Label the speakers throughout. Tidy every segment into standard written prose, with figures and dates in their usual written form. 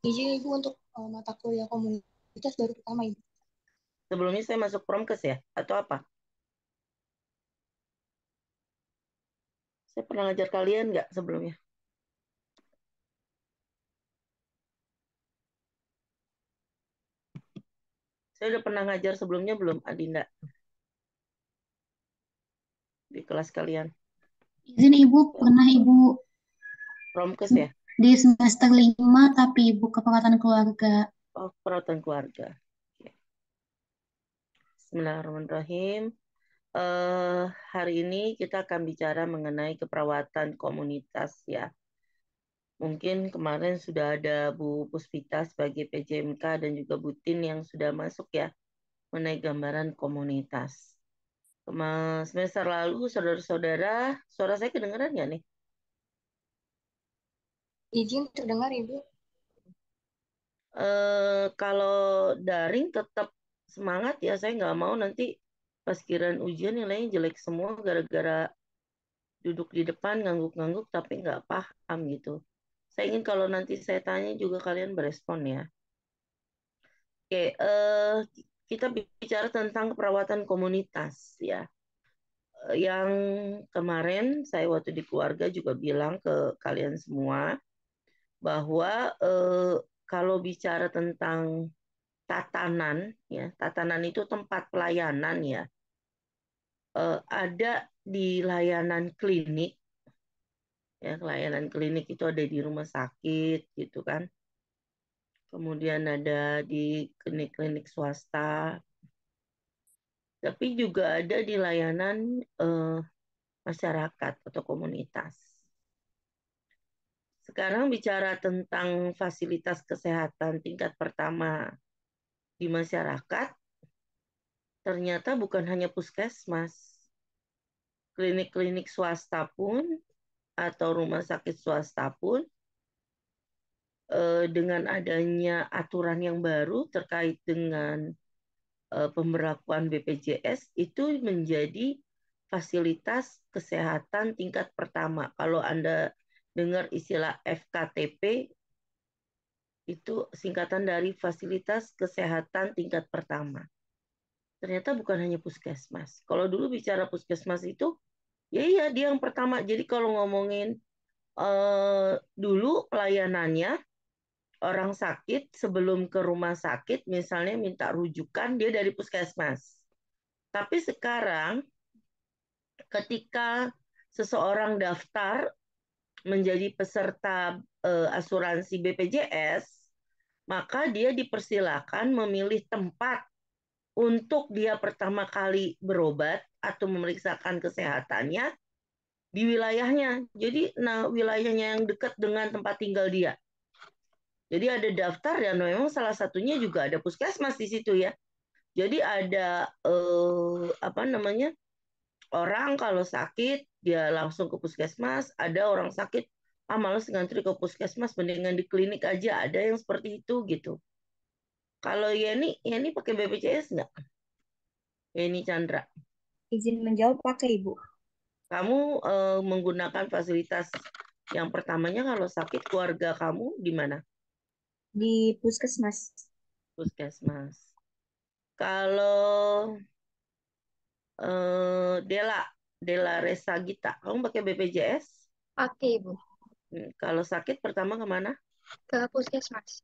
Speaker 1: Izin Ibu untuk mata kuliah komunitas baru pertama Ibu.
Speaker 2: Sebelumnya saya masuk Promkes ya? Atau apa? Saya pernah ngajar kalian nggak sebelumnya? Saya udah pernah ngajar sebelumnya belum, Adinda? Di kelas kalian?
Speaker 3: Izin Ibu, pernah Ibu
Speaker 2: Promkes ya?
Speaker 3: di semester 5 tapi Ibu keperawatan keluarga.
Speaker 2: Oh, perawatan keluarga. Oke. Bismillahirrahmanirrahim. Eh, Hari ini kita akan bicara mengenai keperawatan komunitas ya. Mungkin kemarin sudah ada Bu Puspita sebagai PJMK dan juga Bu Tin yang sudah masuk ya mengenai gambaran komunitas. Semester lalu, saudara-saudara, suara saya kedengeran nggak nih?
Speaker 1: Izin terdengar Ibu.
Speaker 2: Kalau daring tetap semangat ya, saya nggak mau nanti pas kiraan ujian nilainya jelek semua gara-gara duduk di depan ngangguk-ngangguk tapi nggak paham gitu. Saya ingin kalau nanti saya tanya juga kalian berespon ya. Oke, kita bicara tentang keperawatan komunitas ya. Yang kemarin saya waktu di keluarga juga bilang ke kalian semua bahwa kalau bicara tentang tatanan ya, tatanan itu tempat pelayanan ya. Ada di layanan klinik ya, layanan klinik itu ada di rumah sakit gitu kan. Kemudian ada di klinik-klinik swasta, tapi juga ada di layanan masyarakat atau komunitas. Sekarang bicara tentang fasilitas kesehatan tingkat pertama di masyarakat, ternyata bukan hanya puskesmas. Klinik-klinik swasta pun atau rumah sakit swasta pun dengan adanya aturan yang baru terkait dengan pemberlakuan BPJS itu menjadi fasilitas kesehatan tingkat pertama. Kalau Anda dengar istilah FKTP, itu singkatan dari fasilitas kesehatan tingkat pertama. Ternyata bukan hanya puskesmas. Kalau dulu bicara puskesmas itu, ya iya dia yang pertama. Jadi kalau ngomongin dulu pelayanannya, orang sakit sebelum ke rumah sakit, misalnya minta rujukan, dia dari puskesmas. Tapi sekarang ketika seseorang daftar menjadi peserta asuransi BPJS, maka dia dipersilakan memilih tempat untuk dia pertama kali berobat atau memeriksakan kesehatannya di wilayahnya. Jadi, nah wilayahnya yang dekat dengan tempat tinggal dia. Jadi ada daftar dan memang salah satunya juga ada puskesmas di situ ya. Jadi ada apa namanya, orang kalau sakit dia langsung ke puskesmas, ada orang sakit males ngantri ke puskesmas mendingan di klinik aja, ada yang seperti itu gitu. Kalau Yeni pakai BPJS nggak? Yeni Chandra,
Speaker 1: Izin menjawab pakai Ibu.
Speaker 2: kamu menggunakan fasilitas yang pertamanya kalau sakit keluarga kamu di mana?
Speaker 1: Di puskesmas.
Speaker 2: Puskesmas. Kalau Dela, Dela Resa Gita, kamu pakai BPJS?
Speaker 1: Pakai Ibu.
Speaker 2: Kalau sakit pertama kemana?
Speaker 1: Ke puskesmas.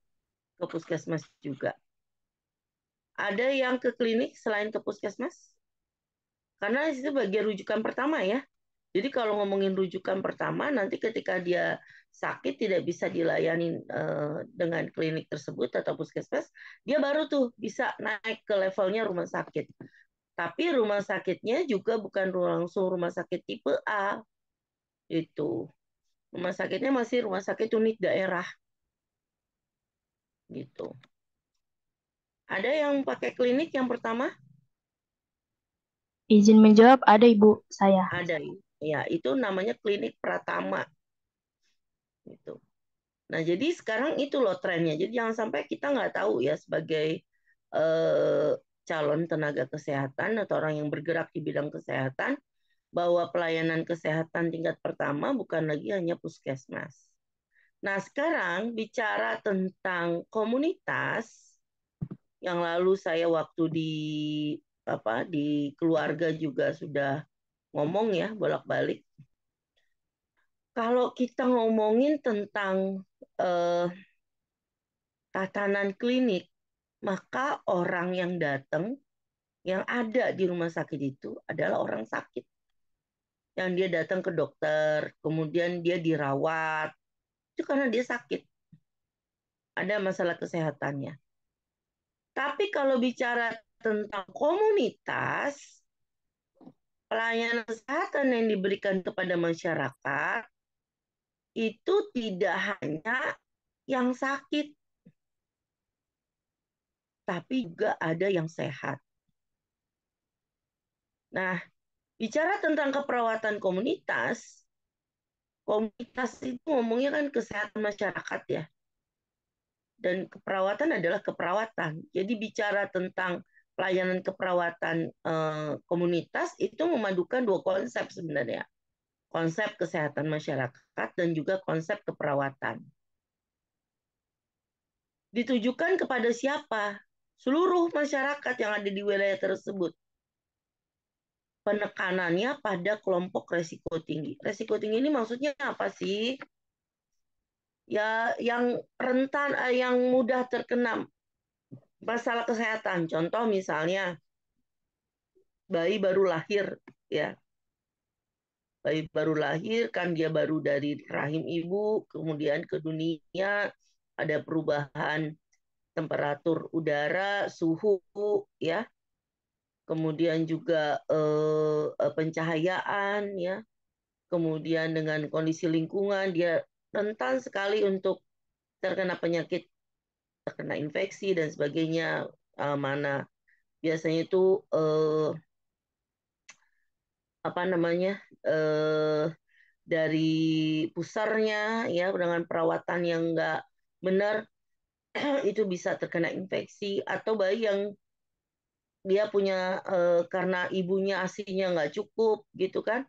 Speaker 2: Ke puskesmas juga. Ada yang ke klinik selain ke puskesmas? Karena itu bagian rujukan pertama ya. Jadi kalau ngomongin rujukan pertama, nanti ketika dia sakit tidak bisa dilayani dengan klinik tersebut atau puskesmas, dia baru tuh bisa naik ke levelnya rumah sakit. Tapi rumah sakitnya juga bukan langsung rumah sakit tipe A, itu. Rumah sakitnya masih rumah sakit unit daerah, gitu. Ada yang pakai klinik yang pertama?
Speaker 4: Izin menjawab, ada Ibu saya.
Speaker 2: Ada, ya itu namanya klinik Pratama, gitu. Nah jadi sekarang itu loh trennya. Jadi jangan sampai kita nggak tahu ya sebagai eh, calon tenaga kesehatan atau orang yang bergerak di bidang kesehatan bahwa pelayanan kesehatan tingkat pertama bukan lagi hanya puskesmas. Nah, sekarang bicara tentang komunitas, yang lalu saya waktu di keluarga juga sudah ngomong ya bolak-balik. Kalau kita ngomongin tentang tatanan klinik, maka orang yang datang, yang ada di rumah sakit itu adalah orang sakit. Yang dia datang ke dokter, kemudian dia dirawat, itu karena dia sakit. Ada masalah kesehatannya. Tapi kalau bicara tentang komunitas, pelayanan kesehatan yang diberikan kepada masyarakat itu tidak hanya yang sakit, tapi juga ada yang sehat. Nah, bicara tentang keperawatan komunitas itu ngomongnya kan kesehatan masyarakat ya. Dan keperawatan adalah keperawatan. Jadi bicara tentang pelayanan keperawatan komunitas itu memadukan dua konsep sebenarnya. Konsep kesehatan masyarakat dan juga konsep keperawatan. Ditujukan kepada siapa? Seluruh masyarakat yang ada di wilayah tersebut. Penekanannya pada kelompok resiko tinggi. Resiko tinggi ini maksudnya apa sih? Ya, yang rentan, yang mudah terkena masalah kesehatan. Contoh misalnya bayi baru lahir, ya. Bayi baru lahir kan dia baru dari rahim ibu, kemudian ke dunia, ada perubahan temperatur udara, suhu, ya. Kemudian juga pencahayaan, ya. Kemudian dengan kondisi lingkungan dia rentan sekali untuk terkena penyakit, terkena infeksi dan sebagainya. Mana biasanya itu apa namanya dari pusarnya ya dengan perawatan yang nggak benar itu bisa terkena infeksi, atau bayi yang dia punya karena ibunya asinya nggak cukup gitu kan,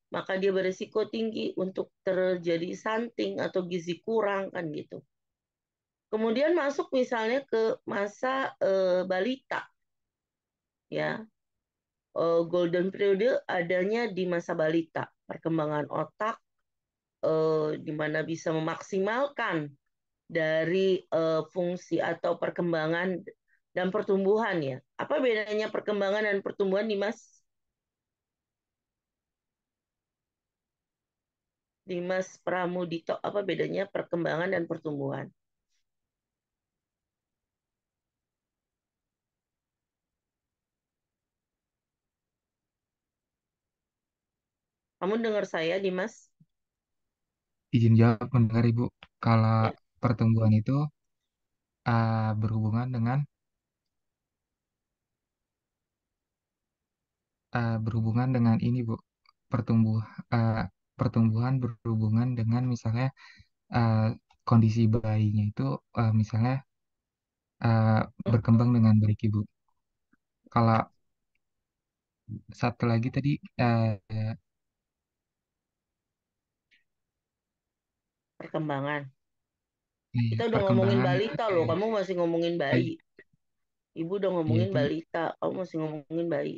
Speaker 2: maka dia berisiko tinggi untuk terjadi stunting atau gizi kurang kan gitu. Kemudian masuk misalnya ke masa balita ya. Golden period adanya di masa balita, perkembangan otak di mana bisa memaksimalkan dari fungsi atau perkembangan dan pertumbuhan ya. Apa bedanya perkembangan dan pertumbuhan, Dimas? Dimas Pramudito, apa bedanya perkembangan dan pertumbuhan? Kamu dengar saya, Dimas?
Speaker 5: Izin jawab mendengar Ibu. Kalau
Speaker 2: Ya.
Speaker 5: pertumbuhan itu berhubungan dengan ini Bu. Pertumbuh uh, Pertumbuhan berhubungan dengan misalnya uh, kondisi bayinya itu misalnya berkembang dengan baik Ibu. Kalau satu lagi tadi
Speaker 2: Perkembangan.
Speaker 5: iya,
Speaker 2: Kita udah ngomongin
Speaker 5: perkembangan
Speaker 2: balita loh, kamu masih ngomongin bayi. Ibu udah
Speaker 5: iya,
Speaker 2: ngomongin
Speaker 5: itu
Speaker 2: balita, kamu masih ngomongin bayi.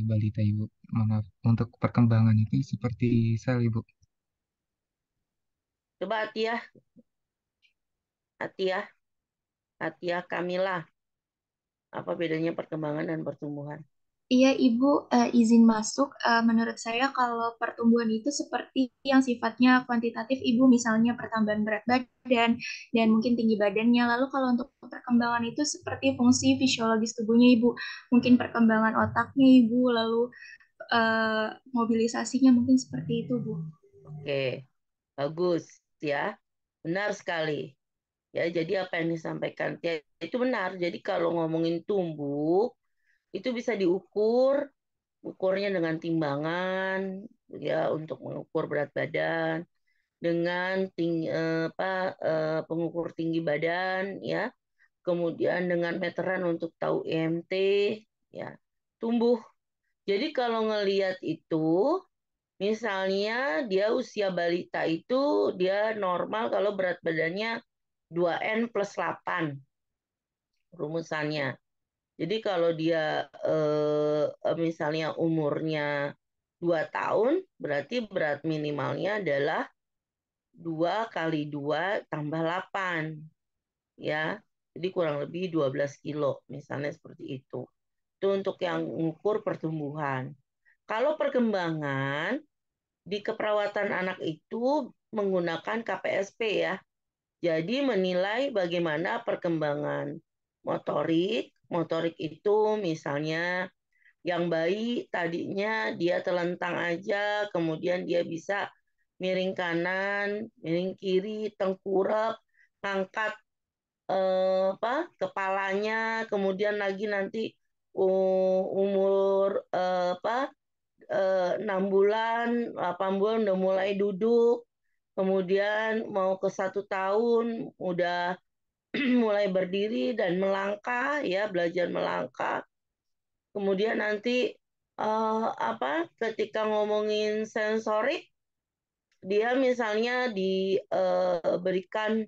Speaker 5: balita Ibu. Maaf. Untuk perkembangan itu seperti sel Ibu.
Speaker 2: Coba Atia, Atia Kamila. Apa bedanya perkembangan dan pertumbuhan?
Speaker 6: Iya, Ibu, izin masuk. Menurut saya kalau pertumbuhan itu seperti yang sifatnya kuantitatif, Ibu, misalnya pertambahan berat badan dan mungkin tinggi badannya. Lalu kalau untuk perkembangan itu seperti fungsi fisiologis tubuhnya, Ibu. Mungkin perkembangan otaknya, Ibu, lalu mobilisasinya mungkin seperti itu, Bu.
Speaker 2: Oke, bagus ya. Benar sekali. Ya, jadi apa yang disampaikan Tia itu benar. Jadi kalau ngomongin tumbuh, itu bisa diukur, ukurnya dengan timbangan, ya untuk mengukur berat badan, dengan pengukur tinggi badan, ya, kemudian dengan meteran untuk tahu EMT, ya, tumbuh. Jadi kalau ngelihat itu, Misalnya dia usia balita itu dia normal kalau berat badannya 2N plus 8 rumusannya. Jadi kalau dia misalnya umurnya 2 tahun, berarti berat minimalnya adalah 2 kali 2 tambah 8. Ya, jadi kurang lebih 12 kilo, misalnya seperti itu. Itu untuk yang mengukur pertumbuhan. Kalau perkembangan, di keperawatan anak itu menggunakan KPSP ya. Jadi menilai bagaimana perkembangan motorik. Motorik itu misalnya yang bayi tadinya dia telentang aja, kemudian dia bisa miring kanan, miring kiri, tengkurap, ngangkat kepalanya, kemudian lagi nanti umur 6 bulan, 8 bulan udah mulai duduk, kemudian mau ke 1 tahun udah mulai berdiri dan melangkah ya, belajar melangkah. Kemudian nanti ketika ngomongin sensorik, dia misalnya diberikan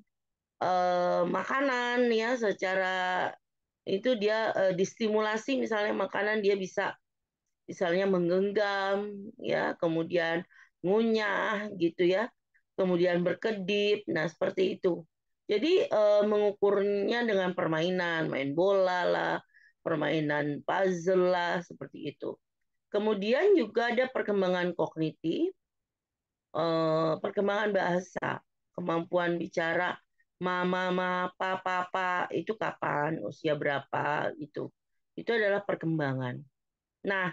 Speaker 2: makanan ya secara itu dia distimulasi, misalnya makanan dia bisa misalnya menggenggam ya, kemudian ngunyah gitu ya, kemudian berkedip. Nah, seperti itu. Jadi mengukurnya dengan permainan, main bola lah, permainan puzzle lah, seperti itu. Kemudian juga ada perkembangan kognitif, perkembangan bahasa, kemampuan bicara mama, papa, itu kapan, usia berapa gitu. Itu adalah perkembangan. Nah,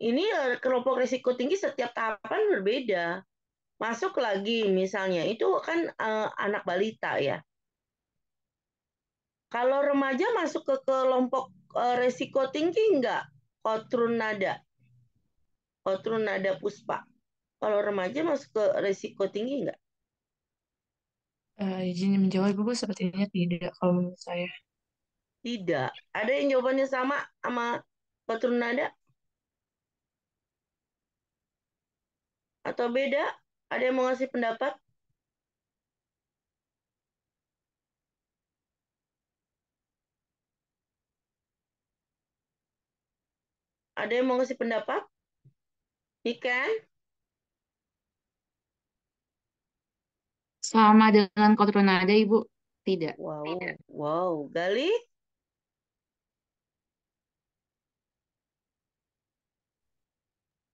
Speaker 2: ini kelompok risiko tinggi setiap tahapan berbeda. Masuk lagi misalnya, itu kan anak balita ya. Kalau remaja masuk ke kelompok risiko tinggi enggak? Kotrun nada puspa. Kalau remaja masuk ke risiko tinggi enggak?
Speaker 7: Izin menjawab Ibu, sepertinya tidak kalau menurut saya.
Speaker 2: Tidak. Ada yang jawabannya sama kotrun nada? Atau beda? Ada yang mau ngasih pendapat? Ada yang mau ngasih pendapat? Ikan?
Speaker 7: Sama dengan Kotronada Ibu, tidak.
Speaker 2: Wow. Gali?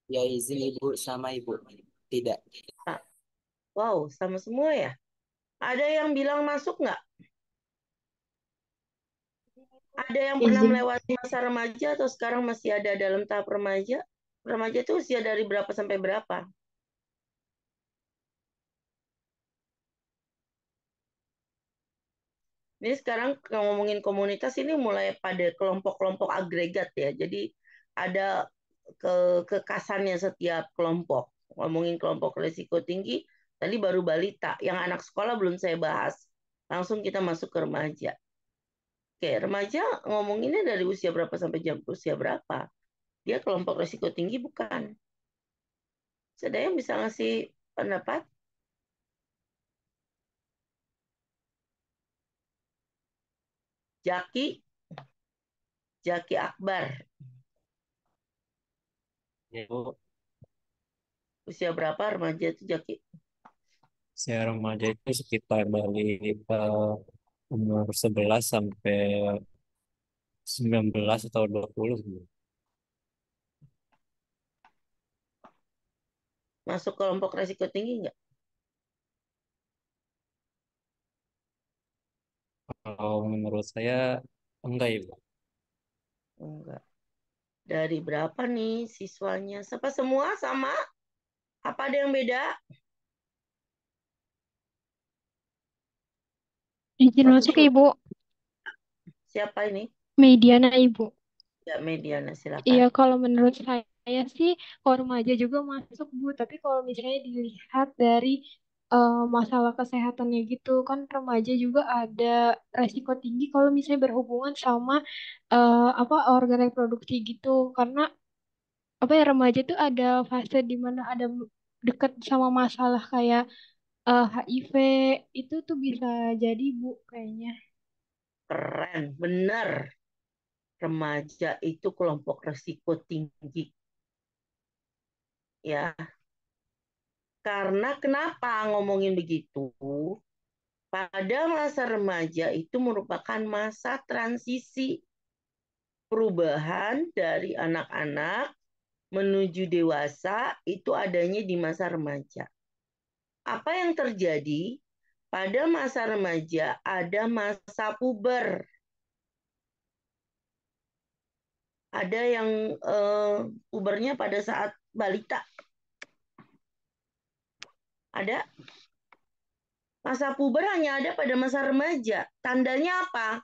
Speaker 8: Ya izin Ibu, sama Ibu. Tidak.
Speaker 2: Wow, sama semua ya? Ada yang bilang masuk nggak? Ada yang pernah
Speaker 3: Izin.
Speaker 2: melewati masa remaja atau sekarang masih ada dalam tahap remaja? Remaja itu usia dari berapa sampai berapa? Ini sekarang ngomongin komunitas ini mulai pada kelompok-kelompok agregat ya. Jadi ada kekasannya setiap kelompok. Ngomongin kelompok risiko tinggi, tadi baru balita. Yang anak sekolah belum saya bahas. Langsung kita masuk ke remaja. Oke, remaja ngomonginnya dari usia berapa sampai usia berapa? Dia kelompok risiko tinggi bukan? Ada yang bisa ngasih pendapat? Jaki Akbar.
Speaker 9: Ya, Bu.
Speaker 2: Usia berapa remaja itu Jaki?
Speaker 9: Usia remaja itu sekitar dari umur 11 sampai 19 atau 20. Bu.
Speaker 2: Masuk kelompok risiko tinggi nggak?
Speaker 9: Kalau menurut saya enggak, Ibu.
Speaker 2: Enggak. Dari berapa nih siswanya? Semua sama? Apa ada yang beda?
Speaker 4: Izin masuk Ibu.
Speaker 2: Siapa ini?
Speaker 4: Mediana Ibu.
Speaker 2: Ya, Mediana, silakan.
Speaker 4: Iya, kalau menurut saya sih kalau remaja juga masuk Bu, tapi kalau misalnya dilihat dari masalah kesehatannya gitu, kan remaja juga ada resiko tinggi kalau misalnya berhubungan sama organ reproduksi gitu, karena apa ya remaja itu ada fase di mana ada deket sama masalah kayak HIV itu tuh bisa jadi Bu kayaknya.
Speaker 2: Keren, bener. Remaja itu kelompok resiko tinggi. Ya, karena kenapa ngomongin begitu? Pada masa remaja itu merupakan masa transisi perubahan dari anak-anak menuju dewasa itu adanya di masa remaja. Apa yang terjadi? Pada masa remaja ada masa puber. Ada yang pubernya pada saat balita. Ada. Masa puber hanya ada pada masa remaja. Tandanya apa?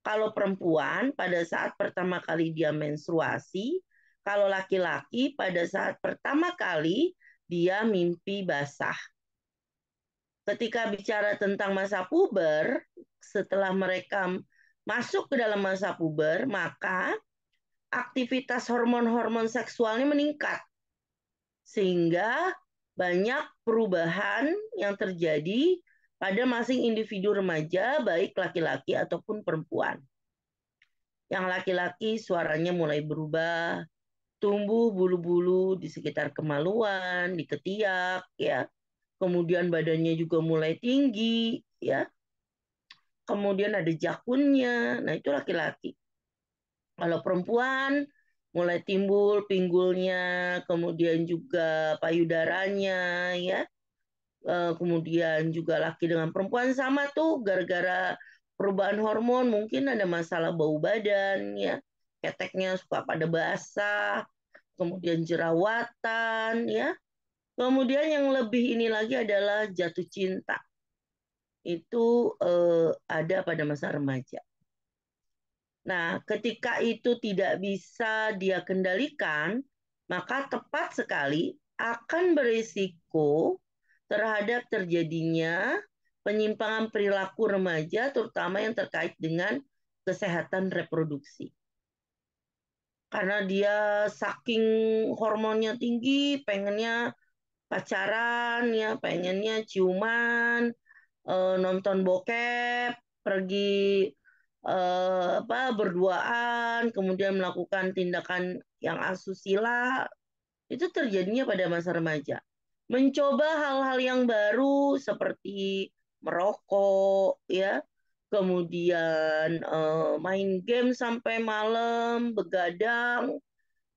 Speaker 2: Kalau perempuan pada saat pertama kali dia menstruasi, kalau laki-laki pada saat pertama kali dia mimpi basah. Ketika bicara tentang masa puber, setelah mereka masuk ke dalam masa puber, maka aktivitas hormon-hormon seksualnya meningkat. Sehingga banyak perubahan yang terjadi pada masing individu remaja, baik laki-laki ataupun perempuan. Yang laki-laki suaranya mulai berubah, tumbuh bulu-bulu di sekitar kemaluan, di ketiak, ya. Kemudian badannya juga mulai tinggi, ya. Kemudian ada jakunnya. Nah, itu laki-laki. Kalau perempuan mulai timbul pinggulnya, kemudian juga payudaranya, ya. Kemudian juga laki dengan perempuan sama tuh gara-gara perubahan hormon, mungkin ada masalah bau badan, ya. Keteknya suka pada basah, kemudian jerawatan, ya. Kemudian yang lebih ini lagi adalah jatuh cinta. Itu ada pada masa remaja. Nah, ketika itu tidak bisa dia kendalikan, maka tepat sekali akan berisiko terhadap terjadinya penyimpangan perilaku remaja, terutama yang terkait dengan kesehatan reproduksi. Karena dia saking hormonnya tinggi, pengennya pacaran, ya, pengennya ciuman, nonton bokep, pergi berduaan, kemudian melakukan tindakan yang asusila, itu terjadinya pada masa remaja. Mencoba hal-hal yang baru seperti merokok, ya, kemudian main game sampai malam, begadang,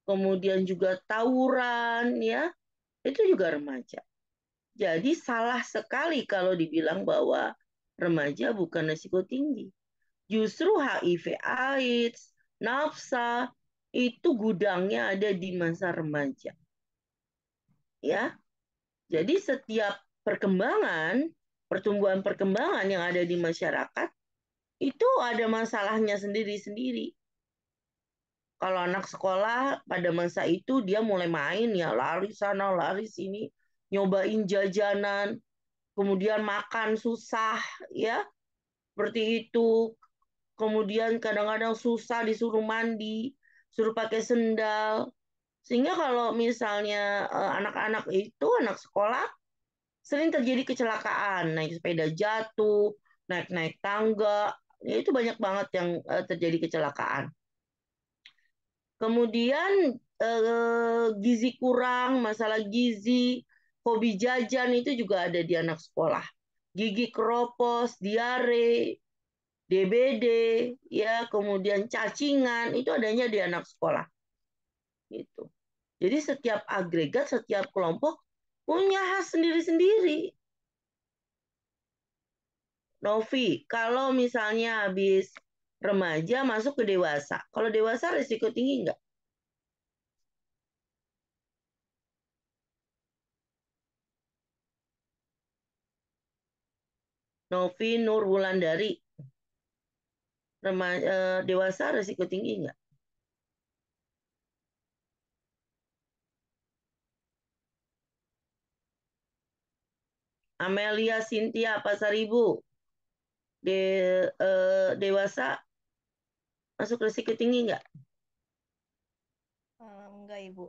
Speaker 2: kemudian juga tawuran, ya, itu juga remaja. Jadi salah sekali kalau dibilang bahwa remaja bukan risiko tinggi. Justru HIV AIDS, nafsa, itu gudangnya ada di masa remaja. Ya. Jadi setiap perkembangan, pertumbuhan perkembangan yang ada di masyarakat, itu ada masalahnya sendiri-sendiri. Kalau anak sekolah pada masa itu dia mulai main, ya lari sana, lari sini, nyobain jajanan, kemudian makan susah, ya, seperti itu. Kemudian kadang-kadang susah disuruh mandi, suruh pakai sendal. Sehingga kalau misalnya anak-anak itu, anak sekolah, sering terjadi kecelakaan, naik sepeda jatuh, naik-naik tangga, ya itu banyak banget yang terjadi kecelakaan. Kemudian gizi kurang, masalah gizi, hobi jajan itu juga ada di anak sekolah. Gigi keropos, diare, DBD, ya, kemudian cacingan, itu adanya di anak sekolah. Gitu. Jadi setiap agregat, setiap kelompok punya khas sendiri-sendiri. Novi, kalau misalnya habis remaja masuk ke dewasa, kalau dewasa risiko tinggi nggak? Novi Nur Wulandari, dewasa risiko tinggi nggak? Amelia Cynthia Pasaribu, dewasa masuk risiko tinggi nggak?
Speaker 10: Enggak, Ibu.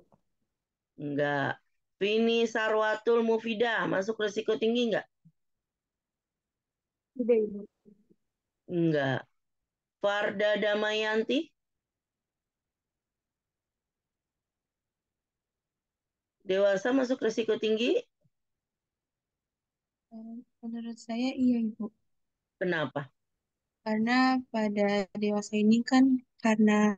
Speaker 2: Enggak. Vini Sarwatul Mufidah, masuk resiko tinggi nggak?
Speaker 4: Tidak, Ibu.
Speaker 2: Enggak. Farda Damayanti, dewasa masuk resiko tinggi?
Speaker 10: Menurut saya iya Ibu,
Speaker 2: Kenapa?
Speaker 10: karena pada dewasa ini kan karena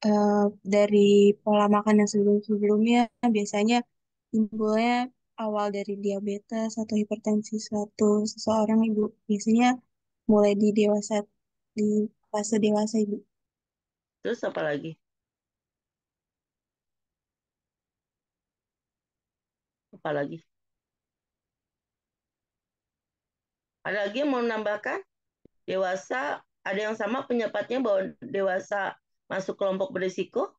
Speaker 10: eh, dari pola makan yang sebelum-sebelumnya biasanya timbulnya awal dari diabetes atau hipertensi suatu seseorang Ibu, biasanya mulai di fase dewasa Ibu.
Speaker 2: Terus apa lagi? Apa lagi? Ada lagi yang mau menambahkan? Dewasa, ada yang sama pendapatnya bahwa dewasa masuk kelompok berisiko?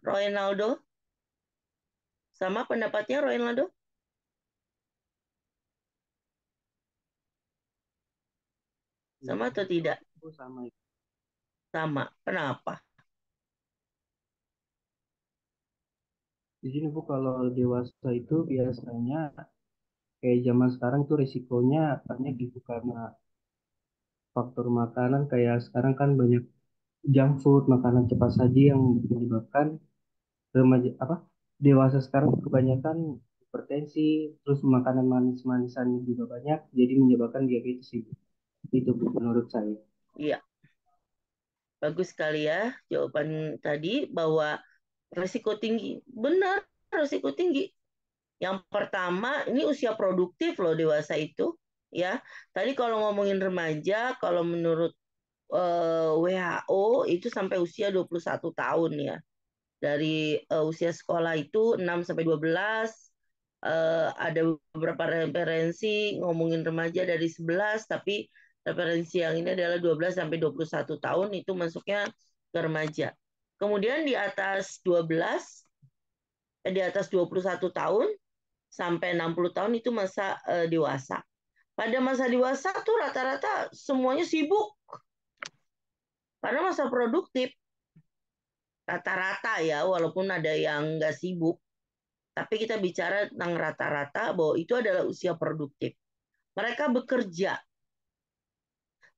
Speaker 2: Roynaldo? Sama pendapatnya Roynaldo? Sama atau tidak?
Speaker 8: Sama.
Speaker 2: Sama. Kenapa?
Speaker 11: Di sini Bu, kalau dewasa itu biasanya kayak zaman sekarang tuh risikonya banyak gitu karena faktor makanan kayak sekarang kan banyak junk food, makanan cepat saji yang menyebabkan remaja dewasa sekarang kebanyakan hipertensi, terus makanan manis-manisan juga banyak, jadi menyebabkan diabetes itu Bu, menurut saya.
Speaker 2: Iya. Bagus sekali ya jawaban tadi bahwa risiko tinggi. Benar, risiko tinggi. Yang pertama, ini usia produktif loh dewasa itu. Ya, tadi kalau ngomongin remaja, kalau menurut WHO itu sampai usia 21 tahun ya. Dari usia sekolah itu 6 sampai 12, ada beberapa referensi ngomongin remaja dari 11, tapi referensi yang ini adalah 12 sampai 21 tahun itu masuknya ke remaja. Kemudian di atas 12, di atas 21 tahun sampai 60 tahun itu masa dewasa. Pada masa dewasa tuh rata-rata semuanya sibuk karena masa produktif. Rata-rata ya, walaupun ada yang nggak sibuk. Tapi kita bicara tentang rata-rata bahwa itu adalah usia produktif. Mereka bekerja.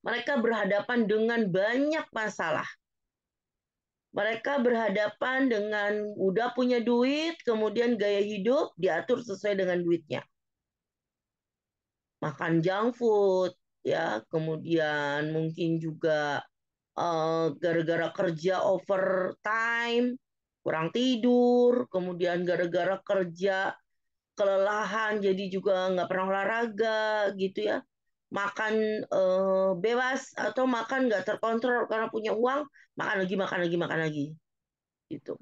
Speaker 2: Mereka berhadapan dengan banyak masalah. Mereka berhadapan dengan udah punya duit, kemudian gaya hidup diatur sesuai dengan duitnya. Makan junk food, ya, kemudian mungkin juga gara-gara kerja overtime, kurang tidur, kemudian gara-gara kerja kelelahan jadi juga nggak pernah olahraga gitu ya, makan bebas atau makan nggak terkontrol karena punya uang, makan lagi gitu.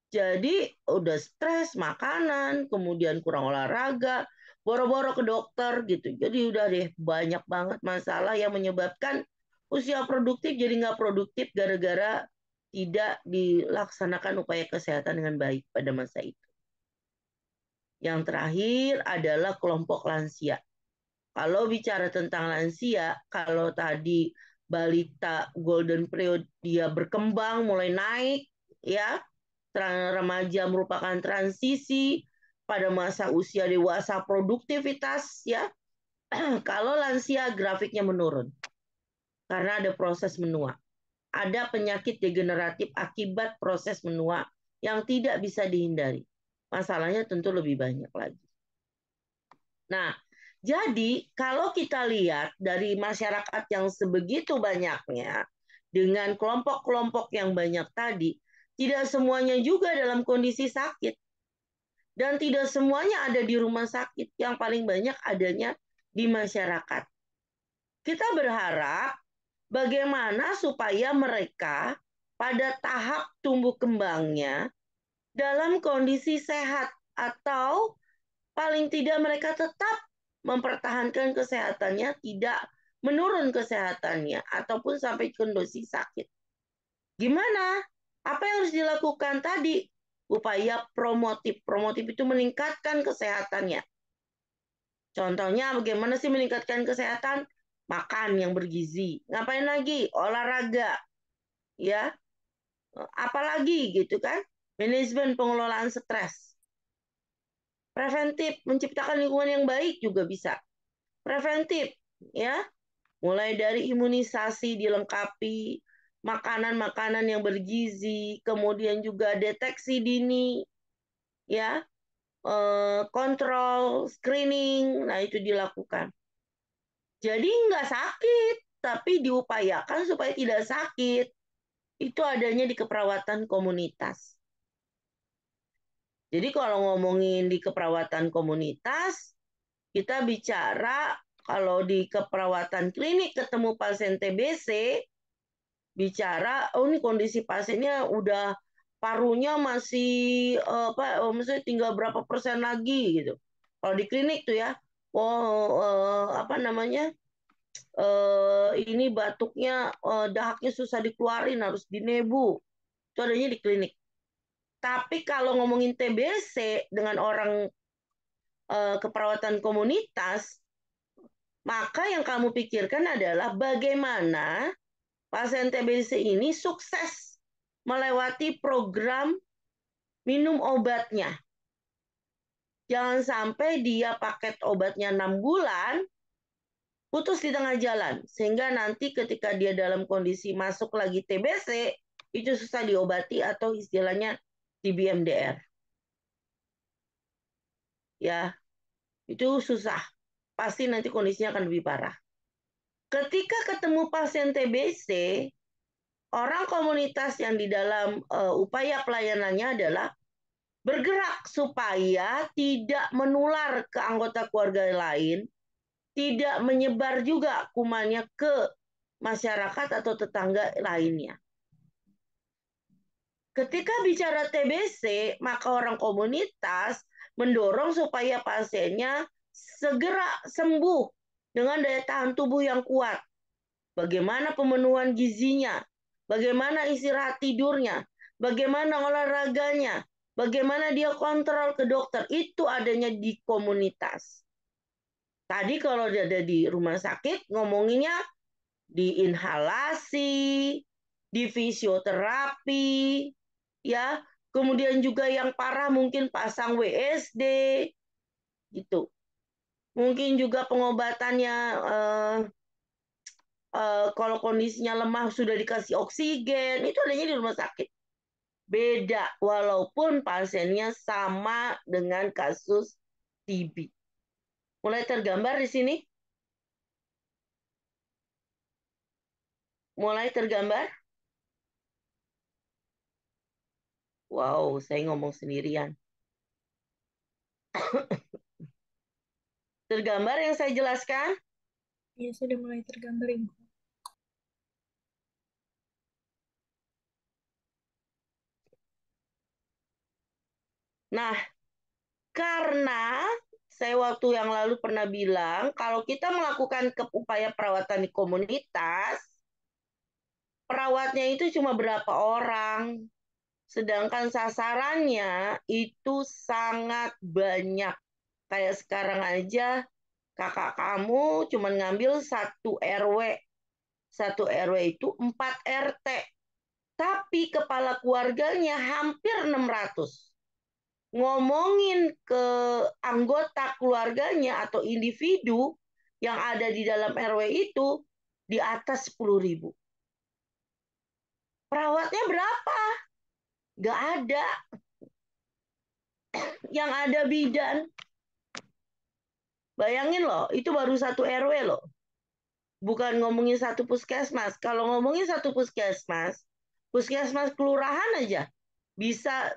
Speaker 2: Jadi udah stres makanan, kemudian kurang olahraga, boro-boro ke dokter gitu. Jadi udah deh banyak banget masalah yang menyebabkan usia produktif jadi nggak produktif gara-gara tidak dilaksanakan upaya kesehatan dengan baik pada masa itu. Yang terakhir adalah kelompok lansia. Kalau bicara tentang lansia, kalau tadi balita golden period dia berkembang mulai naik ya, remaja merupakan transisi pada masa usia dewasa produktivitas ya. Kalau lansia grafiknya menurun karena ada proses menua. Ada penyakit degeneratif akibat proses menua yang tidak bisa dihindari. Masalahnya tentu lebih banyak lagi. Nah, jadi kalau kita lihat dari masyarakat yang sebegitu banyaknya dengan kelompok-kelompok yang banyak tadi, tidak semuanya juga dalam kondisi sakit. Dan tidak semuanya ada di rumah sakit, yang paling banyak adanya di masyarakat. Kita berharap bagaimana supaya mereka pada tahap tumbuh kembangnya dalam kondisi sehat atau paling tidak mereka tetap mempertahankan kesehatannya, tidak menurun kesehatannya ataupun sampai kondisi sakit. Gimana? Apa yang harus dilakukan tadi? Upaya promotif. Promotif itu meningkatkan kesehatannya. Contohnya bagaimana sih meningkatkan kesehatan? Makan yang bergizi. Ngapain lagi? Olahraga. Ya. Apalagi gitu kan? Manajemen pengelolaan stres. Preventif, menciptakan lingkungan yang baik juga bisa. Preventif, ya. Mulai dari imunisasi dilengkapi, makanan-makanan yang bergizi, kemudian juga deteksi dini, ya, kontrol, screening, nah itu dilakukan. Jadi nggak sakit, tapi diupayakan supaya tidak sakit. Itu adanya di keperawatan komunitas. Jadi kalau ngomongin di keperawatan komunitas, kita bicara kalau di keperawatan klinik ketemu pasien TBC, bicara, oh ini kondisi pasiennya udah parunya masih maksudnya tinggal berapa persen lagi gitu. Kalau di klinik tuh ya, ini batuknya, dahaknya susah dikeluarin, harus dinebu. Itu adanya di klinik. Tapi kalau ngomongin TBC dengan orang keperawatan komunitas, maka yang kamu pikirkan adalah bagaimana pasien TBC ini sukses melewati program minum obatnya. Jangan sampai dia paket obatnya 6 bulan, putus di tengah jalan. Sehingga nanti ketika dia dalam kondisi masuk lagi TBC, itu susah diobati atau istilahnya TBMDR. Ya, itu susah. Pasti nanti kondisinya akan lebih parah. Ketika ketemu pasien TBC, orang komunitas yang di dalam upaya pelayanannya adalah bergerak supaya tidak menular ke anggota keluarga lain, tidak menyebar juga kumannya ke masyarakat atau tetangga lainnya. Ketika bicara TBC, maka orang komunitas mendorong supaya pasiennya segera sembuh dengan daya tahan tubuh yang kuat. Bagaimana pemenuhan gizinya, bagaimana istirahat tidurnya, bagaimana olahraganya, bagaimana dia kontrol ke dokter, itu adanya di komunitas. Tadi kalau dia ada di rumah sakit, ngomonginnya di inhalasi, di fisioterapi, ya. Kemudian juga yang parah mungkin pasang WSD, gitu. Mungkin juga pengobatannya kalau kondisinya lemah sudah dikasih oksigen, itu adanya di rumah sakit. Beda, walaupun pasiennya sama dengan kasus TB. Mulai tergambar di sini? Mulai tergambar? Wow, saya ngomong sendirian. Tergambar yang saya jelaskan?
Speaker 6: Ya, sudah mulai tergambar, Ibu.
Speaker 2: Nah, karena saya waktu yang lalu pernah bilang, kalau kita melakukan upaya perawatan di komunitas, perawatnya itu cuma berapa orang, sedangkan sasarannya itu sangat banyak. Kayak sekarang aja, kakak kamu cuma ngambil 1 RW. 1 RW itu 4 RT. Tapi kepala keluarganya hampir 600. Ngomongin ke anggota keluarganya atau individu yang ada di dalam RW itu di atas 10.000. Perawatnya berapa? Gak ada. Yang ada bidan. Bayangin loh, itu baru 1 RW loh. Bukan ngomongin 1 puskesmas. Kalau ngomongin 1 puskesmas kelurahan aja,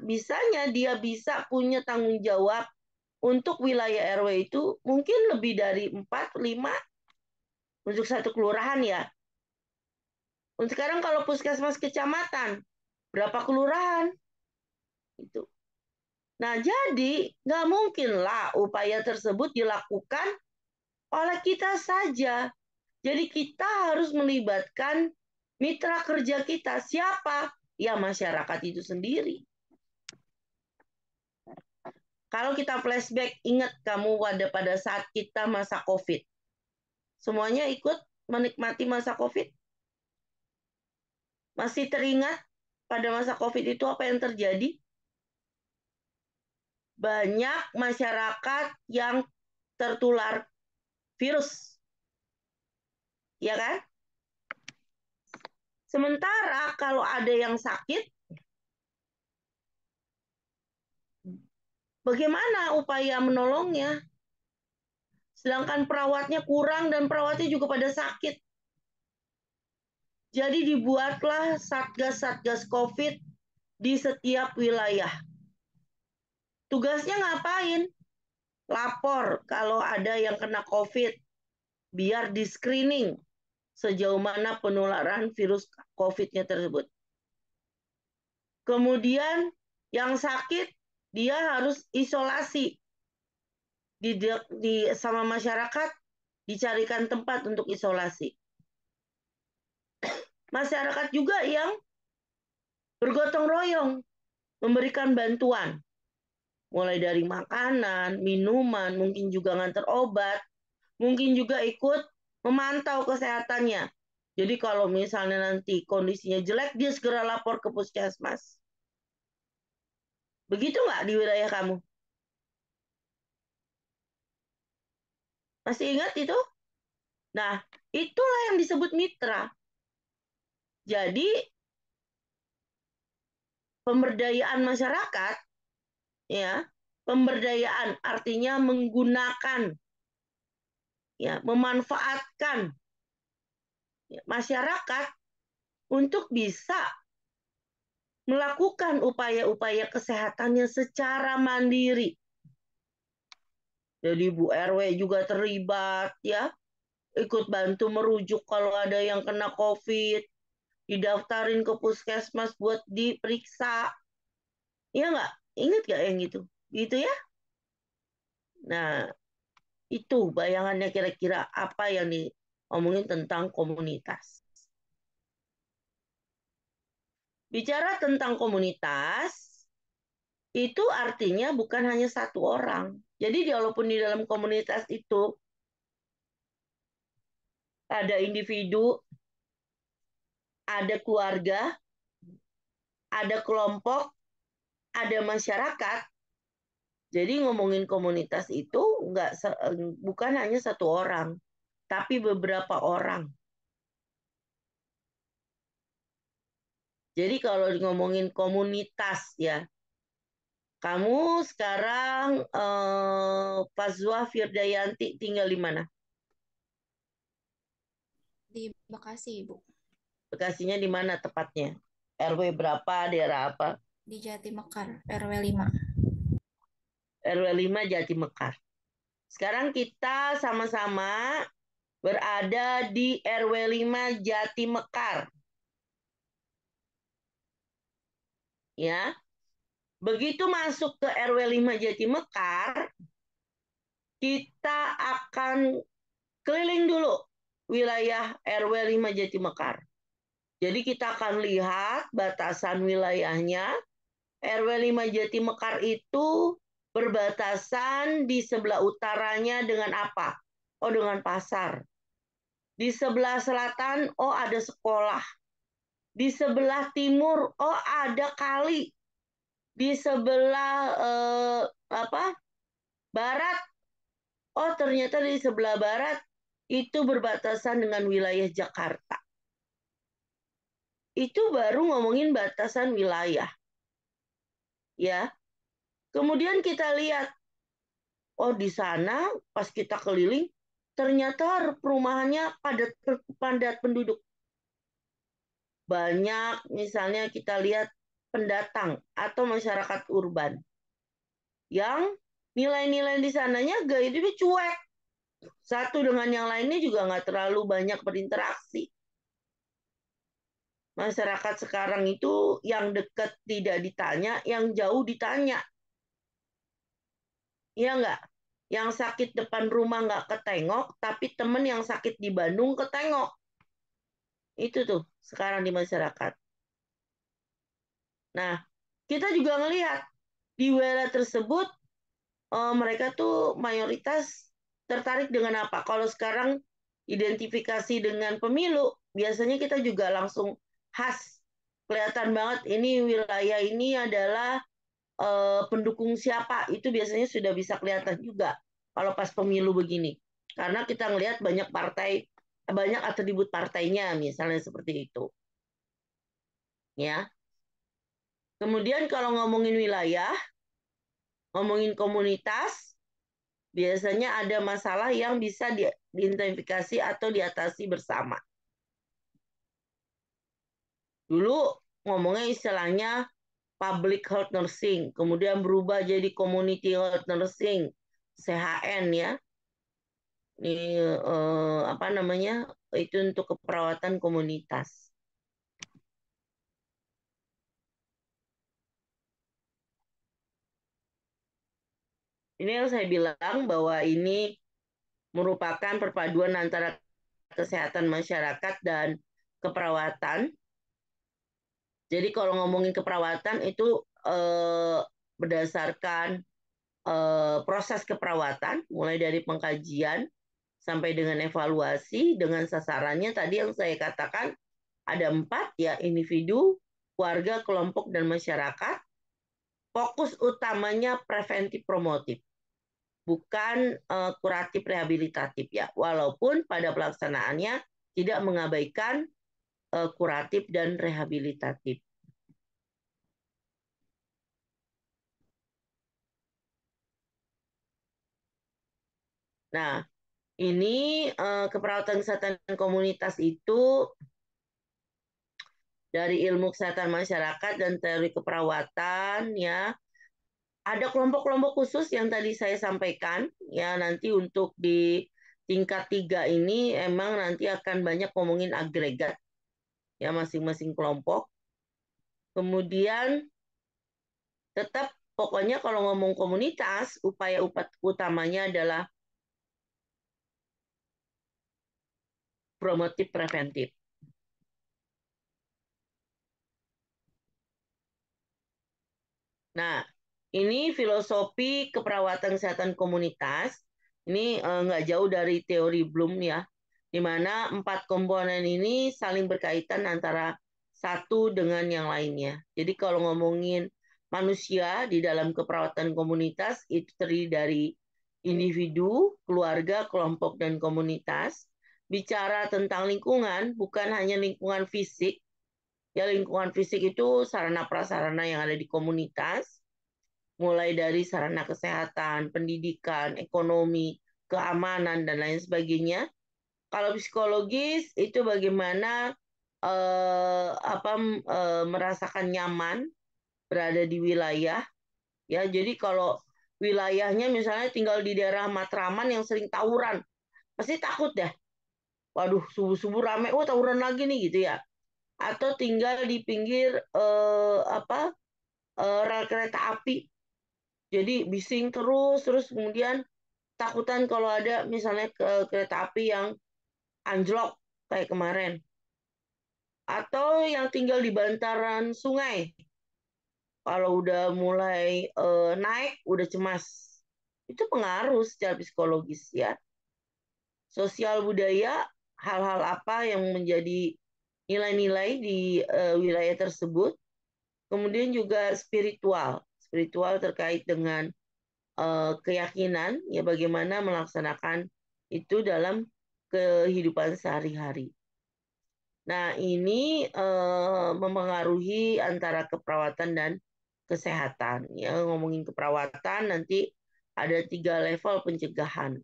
Speaker 2: bisanya dia bisa punya tanggung jawab untuk wilayah RW itu mungkin lebih dari 4-5 untuk 1 kelurahan ya. Untuk sekarang kalau puskesmas kecamatan, berapa kelurahan? Itu. Nah, jadi nggak mungkin lah upaya tersebut dilakukan oleh kita saja. Jadi kita harus melibatkan mitra kerja kita. Siapa? Ya masyarakat itu sendiri. Kalau kita flashback, ingat kamu pada saat kita masa COVID. Semuanya ikut menikmati masa COVID? Masih teringat pada masa COVID itu apa yang terjadi? banyak masyarakat yang tertular virus. Ya kan? Sementara kalau ada yang sakit, bagaimana upaya menolongnya? Sedangkan perawatnya kurang dan perawatnya juga pada sakit. Jadi dibuatlah satgas-satgas COVID di setiap wilayah. Tugasnya ngapain? Lapor kalau ada yang kena COVID, biar di-screening sejauh mana penularan virus COVID-nya tersebut. Kemudian yang sakit, dia harus isolasi. Sama masyarakat, dicarikan tempat untuk isolasi. Masyarakat juga yang bergotong royong, memberikan bantuan. Mulai dari makanan, minuman, mungkin juga ngantar obat, mungkin juga ikut memantau kesehatannya. Jadi kalau misalnya nanti kondisinya jelek, dia segera lapor ke puskesmas. Begitu nggak di wilayah kamu? Masih ingat itu? Nah, itulah yang disebut mitra. Jadi, pemberdayaan masyarakat, ya, pemberdayaan artinya menggunakan, ya, memanfaatkan masyarakat untuk bisa melakukan upaya-upaya kesehatannya secara mandiri. Jadi Bu RW juga terlibat, ya, ikut bantu merujuk kalau ada yang kena COVID, didaftarin ke puskesmas buat diperiksa. Iya nggak? Ingat nggak yang itu? Gitu ya? Nah, itu bayangannya kira-kira apa yang diomongin tentang komunitas. Bicara tentang komunitas, itu artinya bukan hanya satu orang. Jadi walaupun di dalam komunitas itu ada individu, ada keluarga, ada kelompok, ada masyarakat. Jadi ngomongin komunitas itu bukan hanya satu orang, tapi beberapa orang. Jadi kalau ngomongin komunitas ya, kamu sekarang Fazwa Firdayanti tinggal di mana?
Speaker 6: Di Bekasi, Ibu.
Speaker 2: Bekasinya di mana tepatnya? RW berapa, daerah apa?
Speaker 6: Di Jati Mekar, RW 5.
Speaker 2: RW 5 Jati Mekar. Sekarang kita sama-sama berada di RW 5 Jati Mekar. Ya. Begitu masuk ke RW 5 Jati Mekar, kita akan keliling dulu wilayah RW 5 Jati Mekar. Jadi kita akan lihat batasan wilayahnya. RW 5 Jati Mekar itu berbatasan di sebelah utaranya dengan apa? Oh, dengan pasar. Di sebelah selatan, oh ada sekolah. Di sebelah timur, oh ada kali. Di sebelah barat, oh ternyata di sebelah barat itu berbatasan dengan wilayah Jakarta. Itu baru ngomongin batasan wilayah. Ya. Kemudian kita lihat, oh di sana pas kita keliling, ternyata perumahannya padat penduduk. Banyak misalnya kita lihat pendatang atau masyarakat urban yang nilai-nilai di sananya gayanya cuek. Satu dengan yang lainnya juga nggak terlalu banyak berinteraksi. Masyarakat sekarang itu yang dekat tidak ditanya, yang jauh ditanya. Iya nggak? Yang sakit depan rumah nggak ketengok, tapi temen yang sakit di Bandung ketengok. Itu tuh sekarang di masyarakat. Nah, kita juga ngelihat di wilayah tersebut mereka tuh mayoritas tertarik dengan apa? Kalau sekarang identifikasi dengan pemilu, biasanya kita juga langsung khas. Kelihatan banget ini wilayah ini adalah pendukung siapa, itu biasanya sudah bisa kelihatan juga kalau pas pemilu begini. Karena kita ngelihat banyak partai, banyak atribut partainya, misalnya seperti itu. Ya. Kemudian kalau ngomongin wilayah, ngomongin komunitas, biasanya ada masalah yang bisa diidentifikasi atau diatasi bersama. Dulu ngomongnya istilahnya public health nursing, kemudian berubah jadi community health nursing, CHN ya. Ini apa namanya? Itu untuk keperawatan komunitas. Ini yang saya bilang bahwa ini merupakan perpaduan antara kesehatan masyarakat dan keperawatan. Jadi kalau ngomongin keperawatan itu berdasarkan proses keperawatan, mulai dari pengkajian sampai dengan evaluasi, dengan sasarannya tadi yang saya katakan ada 4 ya, individu, keluarga, kelompok, dan masyarakat. Fokus utamanya preventif promotif, bukan kuratif rehabilitatif ya, walaupun pada pelaksanaannya tidak mengabaikan kuratif dan rehabilitatif. Nah, ini keperawatan kesehatan komunitas itu dari ilmu kesehatan masyarakat dan teori keperawatan ya. Ada kelompok-kelompok khusus yang tadi saya sampaikan ya, nanti untuk di tingkat 3 ini emang nanti akan banyak ngomongin agregat ya, masing-masing kelompok. Kemudian tetap pokoknya kalau ngomong komunitas, upaya utamanya adalah promotif preventif. Nah, ini filosofi keperawatan kesehatan komunitas. Ini nggak jauh dari teori Bloom ya, di mana 4 komponen ini saling berkaitan antara satu dengan yang lainnya. Jadi kalau ngomongin manusia di dalam keperawatan komunitas, itu terdiri dari individu, keluarga, kelompok, dan komunitas. Bicara tentang lingkungan, bukan hanya lingkungan fisik, ya lingkungan fisik itu sarana prasarana yang ada di komunitas, mulai dari sarana kesehatan, pendidikan, ekonomi, keamanan dan lain sebagainya. Kalau psikologis itu bagaimana merasakan nyaman berada di wilayah, ya. Jadi kalau wilayahnya misalnya tinggal di daerah Matraman yang sering tawuran, pasti takut deh. Waduh, subuh-subuh rame, oh tawuran lagi nih gitu ya. Atau tinggal di pinggir rel kereta api, jadi bising terus kemudian takutan kalau ada misalnya kereta api yang anjlok kayak kemarin, atau yang tinggal di bantaran sungai, kalau udah mulai naik udah cemas. Itu pengaruh secara psikologis ya. Sosial budaya, hal-hal apa yang menjadi nilai-nilai di wilayah tersebut. Kemudian juga spiritual terkait dengan keyakinan, ya bagaimana melaksanakan itu dalam kehidupan sehari-hari. Nah, ini memengaruhi antara keperawatan dan kesehatan. Ya, ngomongin keperawatan nanti ada 3 level pencegahan.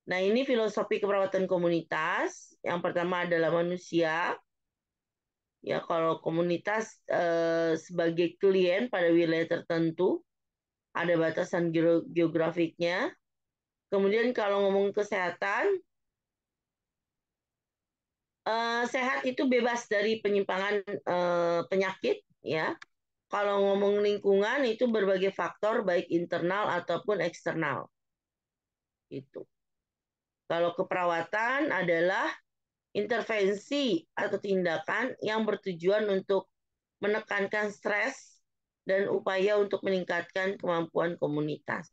Speaker 2: Nah, ini filosofi keperawatan komunitas. Yang pertama adalah manusia. Ya, kalau komunitas sebagai klien pada wilayah tertentu, ada batasan geografiknya. Kemudian kalau ngomong kesehatan, sehat itu bebas dari penyimpangan penyakit, ya. Kalau ngomong lingkungan itu berbagai faktor baik internal ataupun eksternal. Itu. Kalau keperawatan adalah intervensi atau tindakan yang bertujuan untuk menekankan stres dan upaya untuk meningkatkan kemampuan komunitas.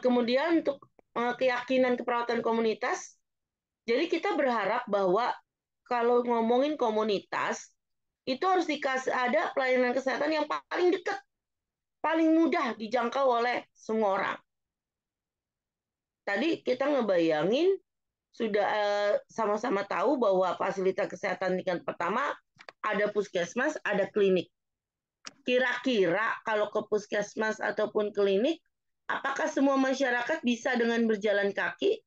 Speaker 2: Kemudian untuk keyakinan keperawatan komunitas, jadi kita berharap bahwa kalau ngomongin komunitas, itu harus dikasih ada pelayanan kesehatan yang paling dekat, paling mudah dijangkau oleh semua orang. Tadi kita ngebayangin sudah sama-sama tahu bahwa fasilitas kesehatan tingkat pertama ada puskesmas, ada klinik. Kira-kira kalau ke puskesmas ataupun klinik, apakah semua masyarakat bisa dengan berjalan kaki?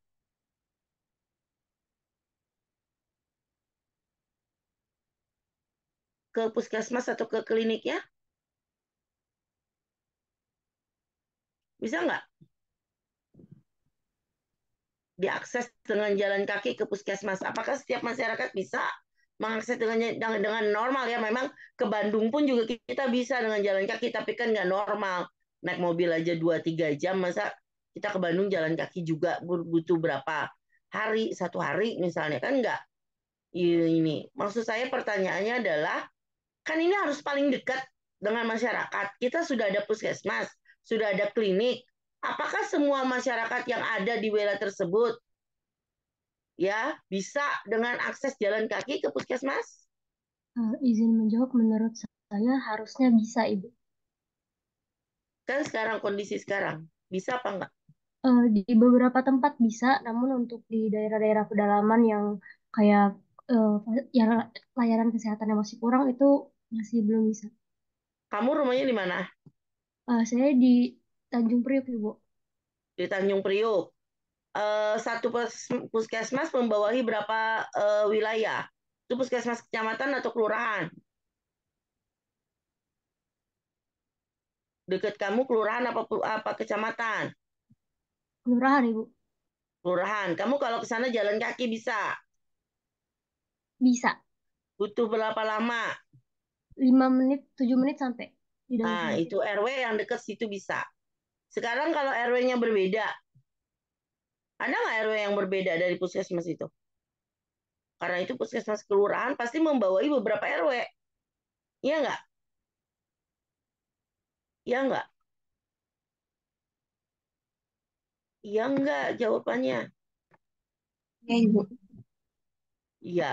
Speaker 2: Ke puskesmas atau ke kliniknya? Bisa nggak diakses dengan jalan kaki ke puskesmas? Apakah setiap masyarakat bisa mengakses dengan normal ya? Memang ke Bandung pun juga kita bisa dengan jalan kaki, tapi kan nggak normal. Naik mobil aja 2-3 jam, masa kita ke Bandung jalan kaki juga butuh berapa hari, 1 hari misalnya, kan nggak. Ini maksud saya pertanyaannya adalah, kan ini harus paling dekat dengan masyarakat. Kita sudah ada puskesmas, sudah ada klinik. Apakah semua masyarakat yang ada di wilayah tersebut ya bisa dengan akses jalan kaki ke puskesmas?
Speaker 3: Izin menjawab, menurut saya harusnya bisa, Ibu.
Speaker 2: Kan sekarang kondisi sekarang, bisa apa enggak?
Speaker 3: Di beberapa tempat bisa, namun untuk di daerah-daerah pedalaman yang kayak yang layanan kesehatannya masih kurang, itu masih belum bisa.
Speaker 2: Kamu rumahnya di mana?
Speaker 3: Saya di Tanjung Priok, Ibu.
Speaker 2: Di Tanjung Priok. Satu puskesmas membawahi berapa wilayah? Itu puskesmas kecamatan atau kelurahan? Dekat kamu kelurahan apa kecamatan?
Speaker 3: Kelurahan, Ibu.
Speaker 2: Kelurahan. Kamu kalau ke sana jalan kaki bisa?
Speaker 3: Bisa.
Speaker 2: Butuh berapa lama?
Speaker 3: 5 menit, 7 menit sampai di dalam
Speaker 2: Nah,
Speaker 3: sana.
Speaker 2: itu RW yang dekat situ bisa. Sekarang kalau RW-nya berbeda, ada nggak RW yang berbeda dari puskesmas itu? Karena itu puskesmas kelurahan pasti membawahi beberapa RW. Iya nggak? Iya nggak? Iya nggak jawabannya?
Speaker 10: Ya, Ibu.
Speaker 2: Iya.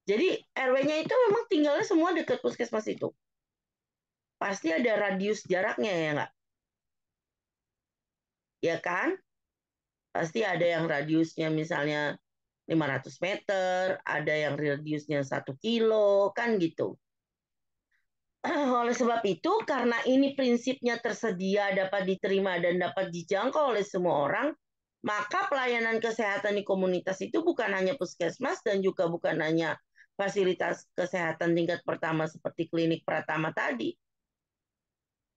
Speaker 2: Jadi RW-nya itu memang tinggalnya semua dekat puskesmas itu. Pasti ada radius jaraknya ya nggak? Ya kan? Pasti ada yang radiusnya misalnya 500 meter, ada yang radiusnya 1 kilo, kan gitu. Oleh sebab itu, karena ini prinsipnya tersedia, dapat diterima, dan dapat dijangkau oleh semua orang, maka pelayanan kesehatan di komunitas itu bukan hanya puskesmas dan juga bukan hanya fasilitas kesehatan tingkat pertama seperti klinik Pratama tadi.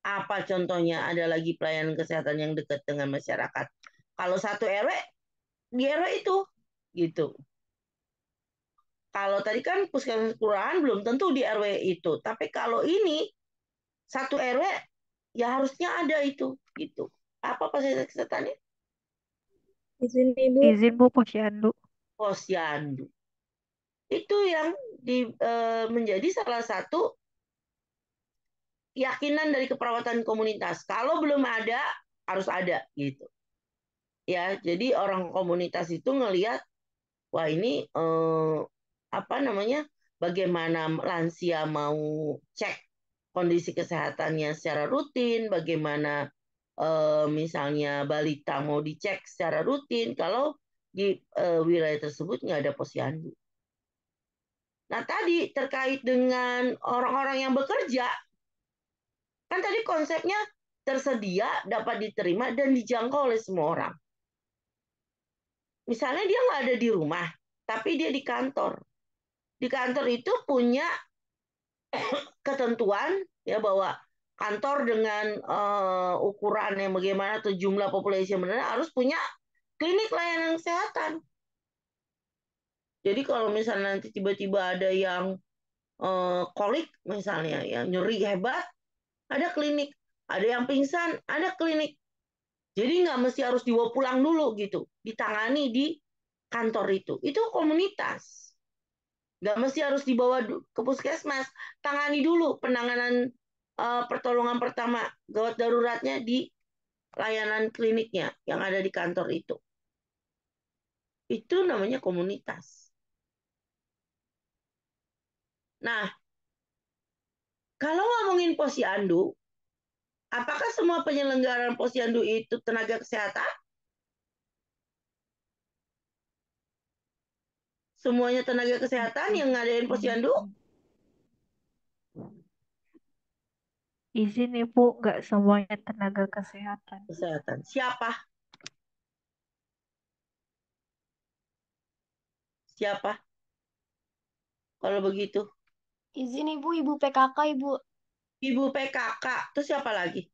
Speaker 2: Apa contohnya? Ada lagi pelayanan kesehatan yang dekat dengan masyarakat. Kalau satu RW, di RW itu, gitu. Kalau tadi kan puskesmas kelurahan belum tentu di RW itu, tapi kalau ini satu RW ya harusnya ada itu, gitu. Apa fasilitas kesehatannya?
Speaker 4: Izin Ibu. Izin Bu, Posyandu.
Speaker 2: Posyandu. Itu yang menjadi salah satu keyakinan dari keperawatan komunitas. Kalau belum ada, harus ada, gitu. Ya, jadi orang komunitas itu ngelihat, wah ini apa namanya? Bagaimana lansia mau cek kondisi kesehatannya secara rutin, bagaimana misalnya balita mau dicek secara rutin kalau di wilayah tersebut nggak ada posyandu. Nah tadi terkait dengan orang-orang yang bekerja, kan tadi konsepnya tersedia, dapat diterima, dan dijangkau oleh semua orang. Misalnya dia nggak ada di rumah, tapi dia di kantor. Di kantor itu punya ketentuan ya bahwa kantor dengan ukuran yang bagaimana atau jumlah populasi yang benar harus punya klinik layanan kesehatan. Jadi kalau misalnya nanti tiba-tiba ada yang kolik misalnya, yang nyeri hebat, ada klinik. Ada yang pingsan, ada klinik. Jadi nggak mesti harus dibawa pulang dulu gitu, ditangani di kantor itu. Itu komunitas. Nggak mesti harus dibawa ke puskesmas, tangani dulu penanganan pertolongan pertama gawat daruratnya di layanan kliniknya yang ada di kantor itu. Itu namanya komunitas. Nah, kalau ngomongin posyandu, apakah semua penyelenggaraan posyandu itu tenaga kesehatan? Semuanya tenaga kesehatan yang ngadain posyandu?
Speaker 4: Izin Ibu, nggak semuanya tenaga kesehatan.
Speaker 2: Kesehatan. Siapa? Siapa? Kalau begitu.
Speaker 3: Izin Ibu, Ibu PKK Ibu.
Speaker 2: Ibu PKK. Terus siapa lagi?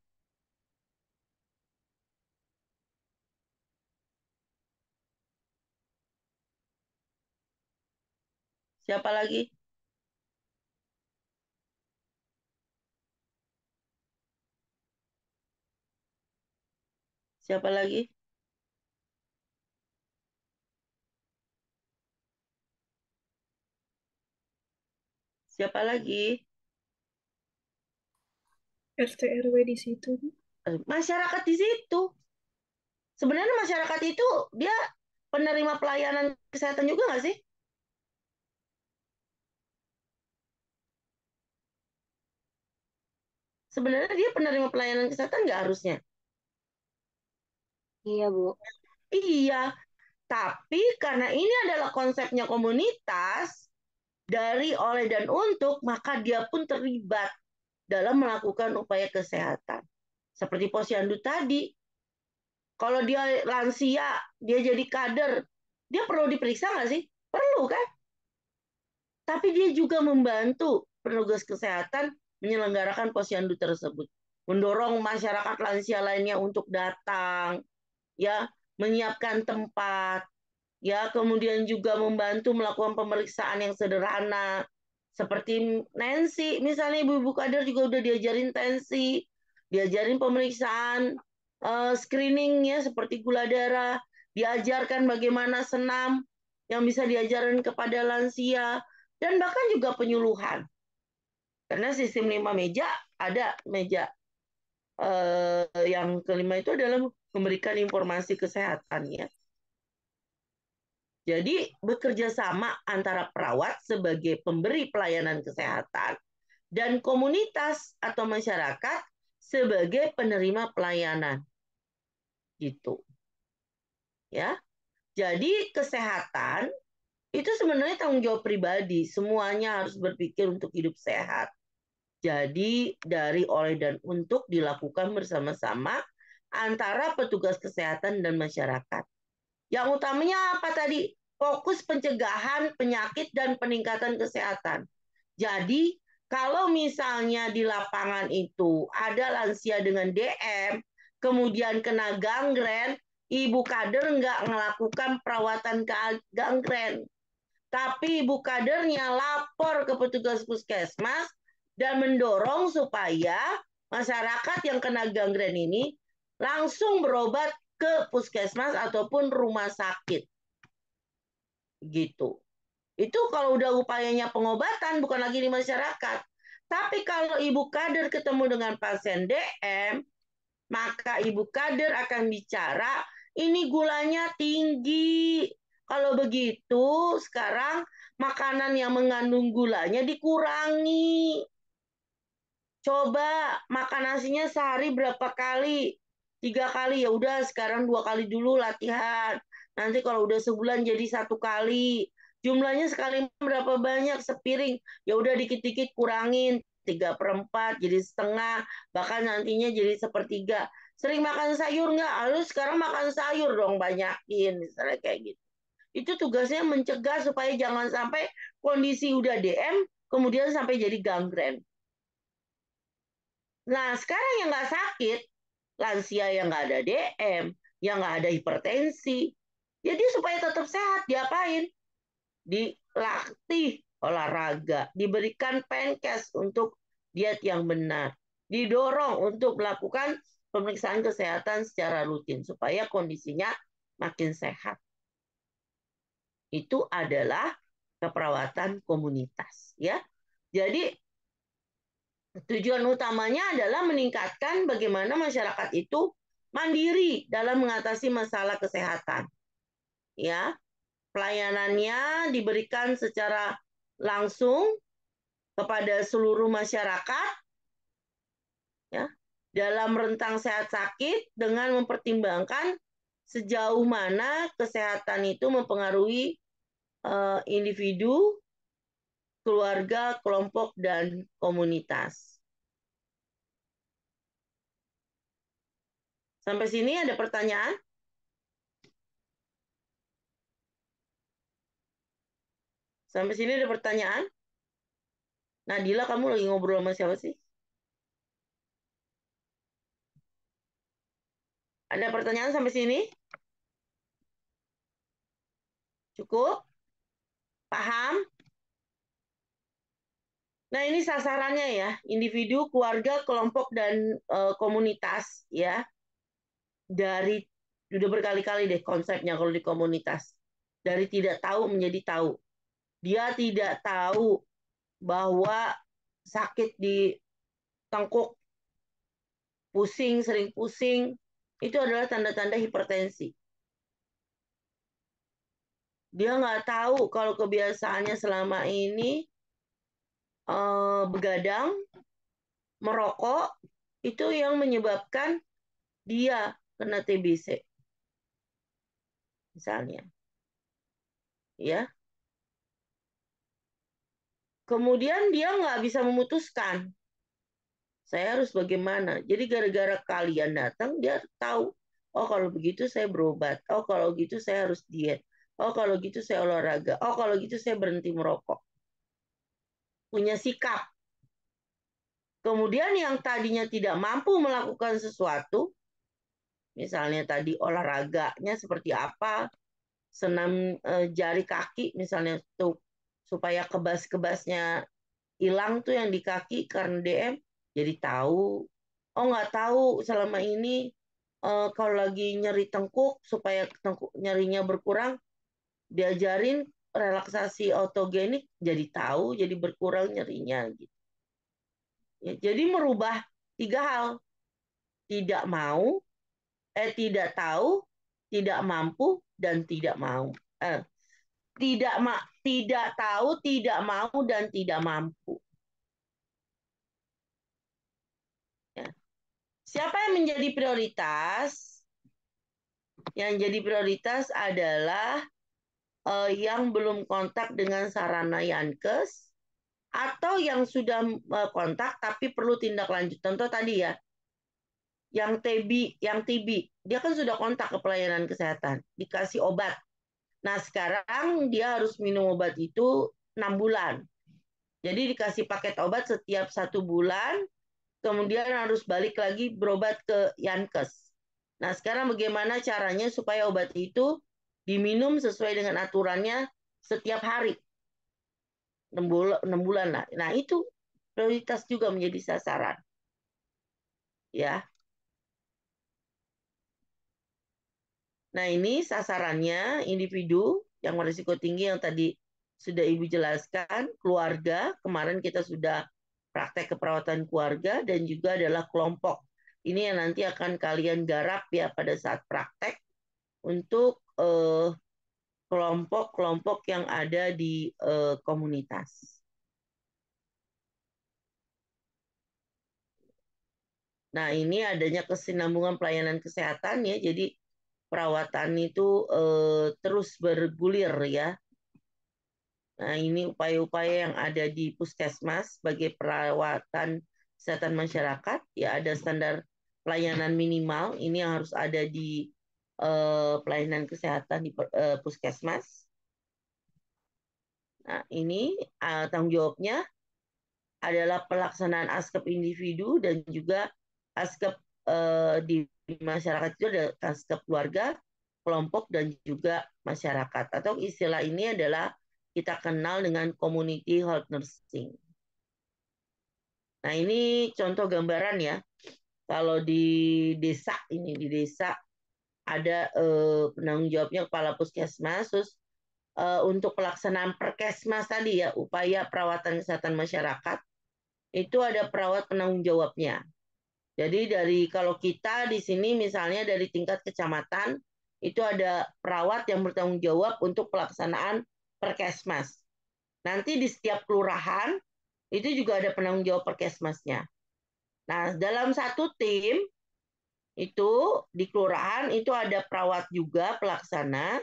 Speaker 2: Siapa lagi? Siapa lagi? Siapa lagi?
Speaker 10: RT RW di situ.
Speaker 2: Masyarakat di situ. Sebenarnya masyarakat itu dia penerima pelayanan kesehatan juga nggak sih? Sebenarnya dia penerima pelayanan kesehatan nggak harusnya?
Speaker 3: Iya Bu.
Speaker 2: Iya, tapi karena ini adalah konsepnya komunitas, dari, oleh, dan untuk, maka dia pun terlibat dalam melakukan upaya kesehatan. Seperti posyandu tadi, kalau dia lansia, dia jadi kader, dia perlu diperiksa nggak sih? Perlu kan? Tapi dia juga membantu petugas kesehatan menyelenggarakan posyandu tersebut. Mendorong masyarakat lansia lainnya untuk datang, ya, menyiapkan tempat, ya, kemudian juga membantu melakukan pemeriksaan yang sederhana. Seperti Nancy, misalnya ibu-ibu kader juga udah diajarin tensi, diajarin pemeriksaan, screening ya, seperti gula darah, diajarkan bagaimana senam yang bisa diajarkan kepada lansia, dan bahkan juga penyuluhan. Karena sistem 5 meja, ada meja yang kelima itu adalah memberikan informasi kesehatan ya. Jadi bekerja sama antara perawat sebagai pemberi pelayanan kesehatan dan komunitas atau masyarakat sebagai penerima pelayanan. Gitu. Ya. Jadi kesehatan itu sebenarnya tanggung jawab pribadi. Semuanya harus berpikir untuk hidup sehat. Jadi dari, oleh, dan untuk dilakukan bersama-sama antara petugas kesehatan dan masyarakat. Yang utamanya apa tadi? Fokus pencegahan penyakit dan peningkatan kesehatan. Jadi kalau misalnya di lapangan itu ada lansia dengan DM, kemudian kena gangren, ibu kader nggak melakukan perawatan gangren. Tapi ibu kadernya lapor ke petugas puskesmas dan mendorong supaya masyarakat yang kena gangren ini langsung berobat ke puskesmas ataupun rumah sakit. Gitu. Itu kalau udah upayanya pengobatan, bukan lagi di masyarakat. Tapi kalau ibu kader ketemu dengan pasien DM, maka ibu kader akan bicara, ini gulanya tinggi. Kalau begitu, sekarang makanan yang mengandung gulanya dikurangi. Coba makan nasinya sehari berapa kali? 3 kali, ya udah sekarang 2 kali dulu latihan. Nanti kalau udah sebulan jadi 1 kali. Jumlahnya sekali berapa banyak? Sepiring. Ya udah dikit-dikit kurangin. 3/4 jadi setengah. Bahkan nantinya jadi 1/3. Sering makan sayur nggak? Harus sekarang makan sayur dong banyakin. Misalnya kayak gitu. Itu tugasnya mencegah supaya jangan sampai kondisi udah DM, kemudian sampai jadi gangren. Nah, sekarang yang nggak sakit, lansia yang nggak ada DM, yang nggak ada hipertensi, jadi supaya tetap sehat, diapain? Dilatih olahraga, diberikan penkes untuk diet yang benar, didorong untuk melakukan pemeriksaan kesehatan secara rutin, supaya kondisinya makin sehat. Itu adalah keperawatan komunitas. Ya. Jadi, tujuan utamanya adalah meningkatkan bagaimana masyarakat itu mandiri dalam mengatasi masalah kesehatan. Ya, pelayanannya diberikan secara langsung kepada seluruh masyarakat, ya, dalam rentang sehat sakit dengan mempertimbangkan sejauh mana kesehatan itu mempengaruhi individu, keluarga, kelompok, dan komunitas. Sampai sini ada pertanyaan? Sampai sini ada pertanyaan? Nadila, kamu lagi ngobrol sama siapa sih? Ada pertanyaan sampai sini? Cukup? Paham? Nah, ini sasarannya ya, individu, keluarga, kelompok, dan komunitas ya. Dari udah berkali-kali deh konsepnya kalau di komunitas. Dari tidak tahu menjadi tahu. Dia tidak tahu bahwa sakit di tengkuk, pusing, sering pusing, itu adalah tanda-tanda hipertensi. Dia nggak tahu kalau kebiasaannya selama ini begadang, merokok, itu yang menyebabkan dia kena TBC. Misalnya. Ya. Kemudian dia nggak bisa memutuskan. Saya harus bagaimana. Jadi gara-gara kalian datang, dia tahu. Oh, kalau begitu saya berobat. Oh, kalau gitu saya harus diet. Oh, kalau gitu saya olahraga. Oh, kalau gitu saya berhenti merokok. Punya sikap. Kemudian yang tadinya tidak mampu melakukan sesuatu, misalnya tadi olahraganya seperti apa, senam jari kaki misalnya tuh supaya kebas-kebasnya hilang tuh yang di kaki karena DM, jadi tahu. Oh, nggak tahu selama ini kalau lagi nyeri tengkuk supaya tengkuk nyerinya berkurang, diajarin relaksasi autogenik, jadi tahu, jadi berkurang nyerinya gitu. Ya, jadi merubah 3 hal. Tidak mau, tidak tahu, tidak mampu, dan tidak mau. Tidak tahu, tidak mau, dan tidak mampu. Ya. Siapa yang menjadi prioritas? Yang jadi prioritas adalah yang belum kontak dengan sarana Yankes atau yang sudah kontak tapi perlu tindak lanjut. Contoh tadi ya, yang TB, dia kan sudah kontak ke pelayanan kesehatan, dikasih obat. Nah, sekarang dia harus minum obat itu 6 bulan. Jadi dikasih paket obat setiap 1 bulan, kemudian harus balik lagi berobat ke Yankes. Nah, sekarang bagaimana caranya supaya obat itu diminum sesuai dengan aturannya setiap hari. 6 bulan lah. Nah, itu prioritas juga menjadi sasaran. Ya. Nah, ini sasarannya individu yang berisiko tinggi yang tadi sudah Ibu jelaskan, keluarga, kemarin kita sudah praktek keperawatan keluarga, dan juga adalah kelompok. Ini yang nanti akan kalian garap ya pada saat praktek untuk kelompok-kelompok yang ada di komunitas. Nah, ini adanya kesinambungan pelayanan kesehatan ya, jadi perawatan itu terus bergulir ya. Nah, ini upaya-upaya yang ada di puskesmas sebagai perawatan kesehatan masyarakat, ya ada standar pelayanan minimal, ini yang harus ada di pelayanan kesehatan di puskesmas. Nah, ini tanggung jawabnya adalah pelaksanaan askep individu dan juga askep di masyarakat itu ada askep keluarga, kelompok, dan juga masyarakat. Atau istilah ini adalah kita kenal dengan community health nursing. Nah, ini contoh gambaran ya. Kalau di desa di desa ada penanggung jawabnya kepala puskesmas, terus untuk pelaksanaan perkesmas tadi ya, upaya perawatan kesehatan masyarakat, itu ada perawat penanggung jawabnya. Jadi kalau kita di sini misalnya dari tingkat kecamatan itu ada perawat yang bertanggung jawab untuk pelaksanaan Perkesmas. Nanti di setiap kelurahan itu juga ada penanggung jawab Perkesmasnya. Nah, dalam satu tim itu di kelurahan itu ada perawat juga pelaksana,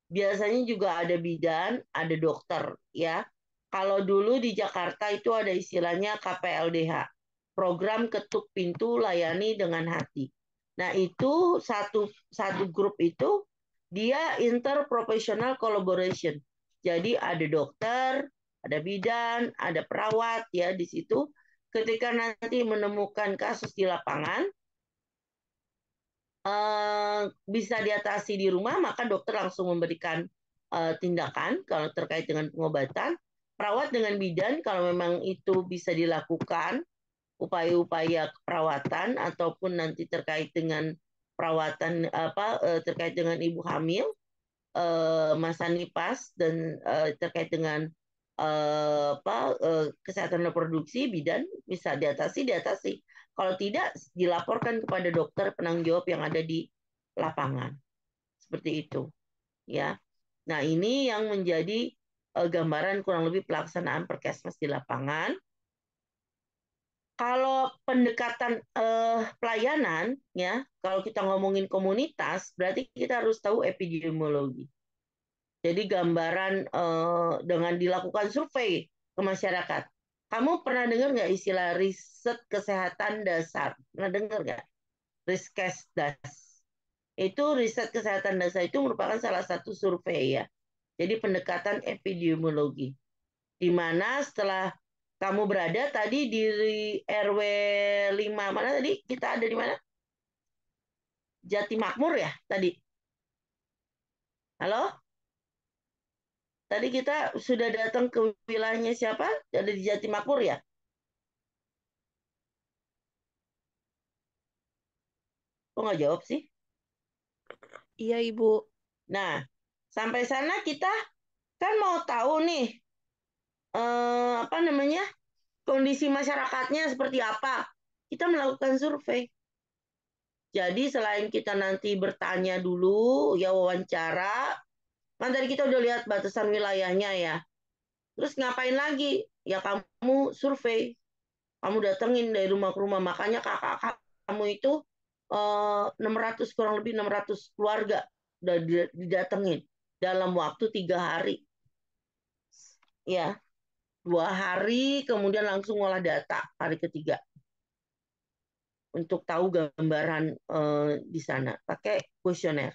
Speaker 2: biasanya juga ada bidan, ada dokter ya. Kalau dulu di Jakarta itu ada istilahnya KPLDH. Program ketuk pintu layani dengan hati. Nah, itu satu grup itu dia interprofessional collaboration. Jadi ada dokter, ada bidan, ada perawat ya di situ. Ketika nanti menemukan kasus di lapangan bisa diatasi di rumah, maka dokter langsung memberikan tindakan kalau terkait dengan pengobatan. Perawat dengan bidan kalau memang itu bisa dilakukan upaya-upaya perawatan ataupun nanti terkait dengan perawatan terkait dengan ibu hamil, masa nipas dan terkait dengan kesehatan reproduksi, bidan bisa diatasi. Kalau tidak, dilaporkan kepada dokter penanggung jawab yang ada di lapangan. Seperti itu, ya. Nah, ini yang menjadi gambaran kurang lebih pelaksanaan Perkesmas di lapangan. Kalau pendekatan pelayanan, ya, kalau kita ngomongin komunitas, berarti kita harus tahu epidemiologi. Jadi gambaran dengan dilakukan survei ke masyarakat. Kamu pernah dengar nggak istilah riset kesehatan dasar? Pernah dengar nggak? Riskesdas. Itu riset kesehatan dasar itu merupakan salah satu survei ya. Jadi pendekatan epidemiologi. Di mana setelah kamu berada tadi di RW 5 mana tadi? Kita ada di mana? Jati Makmur ya tadi. Halo? Tadi kita sudah datang ke wilayahnya siapa? Ada di Jati Makmur ya? Kok nggak jawab sih?
Speaker 12: Iya, Ibu.
Speaker 2: Nah, sampai sana kita kan mau tahu nih, kondisi masyarakatnya seperti apa. Kita melakukan survei. Jadi selain kita nanti bertanya dulu, ya wawancara, kan tadi kita udah lihat batasan wilayahnya ya. Terus ngapain lagi? Ya kamu survei. Kamu datengin dari rumah ke rumah. Makanya kakak kamu itu 600 kurang lebih 600 keluarga udah didatengin dalam waktu 3 hari. Ya, 2 hari kemudian langsung ngolah data hari ketiga untuk tahu gambaran di sana pakai kuesioner.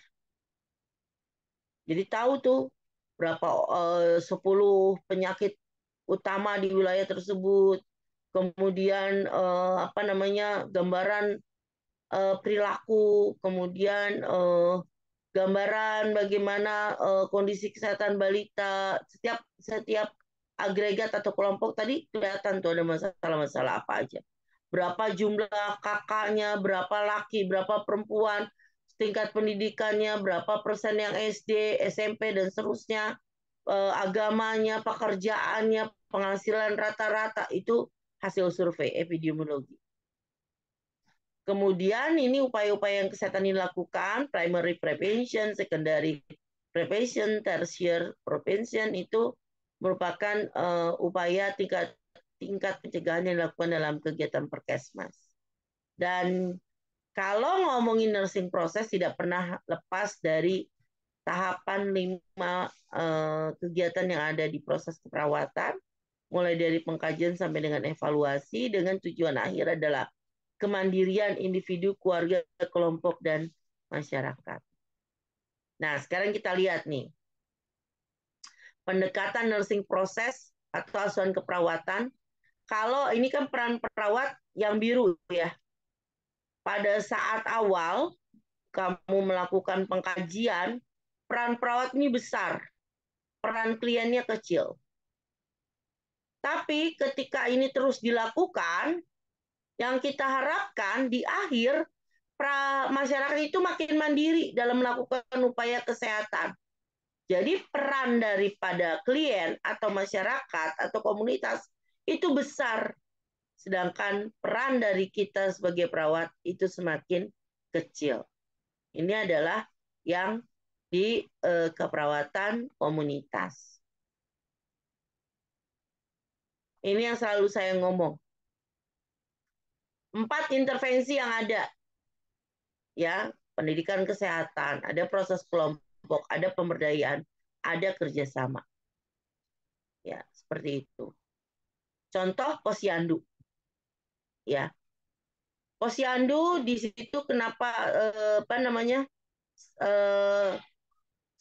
Speaker 2: Jadi tahu tuh berapa 10 penyakit utama di wilayah tersebut. Kemudian gambaran perilaku, kemudian gambaran bagaimana kondisi kesehatan balita, setiap agregat atau kelompok tadi kelihatan tuh ada masalah-masalah apa aja. Berapa jumlah kakaknya, berapa laki, berapa perempuan, tingkat pendidikannya, berapa persen yang SD, SMP, dan seterusnya, agamanya, pekerjaannya, penghasilan rata-rata, itu hasil survei epidemiologi. Kemudian ini upaya-upaya yang kesehatan dilakukan, primary prevention, secondary prevention, tertiary prevention itu merupakan upaya tingkat pencegahan yang dilakukan dalam kegiatan Perkesmas. Dan kalau ngomongin nursing proses tidak pernah lepas dari tahapan 5 kegiatan yang ada di proses keperawatan, mulai dari pengkajian sampai dengan evaluasi, dengan tujuan akhir adalah kemandirian individu, keluarga, kelompok, dan masyarakat. Nah, sekarang kita lihat nih. Pendekatan nursing proses atau asuhan keperawatan. Kalau ini kan peran perawat yang biru ya. Pada saat awal kamu melakukan pengkajian, peran perawat ini besar. Peran kliennya kecil. Tapi ketika ini terus dilakukan, yang kita harapkan di akhir masyarakat itu makin mandiri dalam melakukan upaya kesehatan. Jadi peran daripada klien atau masyarakat atau komunitas itu besar sedangkan peran dari kita sebagai perawat itu semakin kecil. Ini adalah yang di keperawatan komunitas. Ini yang selalu saya ngomong. 4 intervensi yang ada, ya, pendidikan kesehatan, ada proses kelompok, ada pemberdayaan, ada kerjasama. Ya, seperti itu. Contoh posyandu. Ya. Posyandu di situ kenapa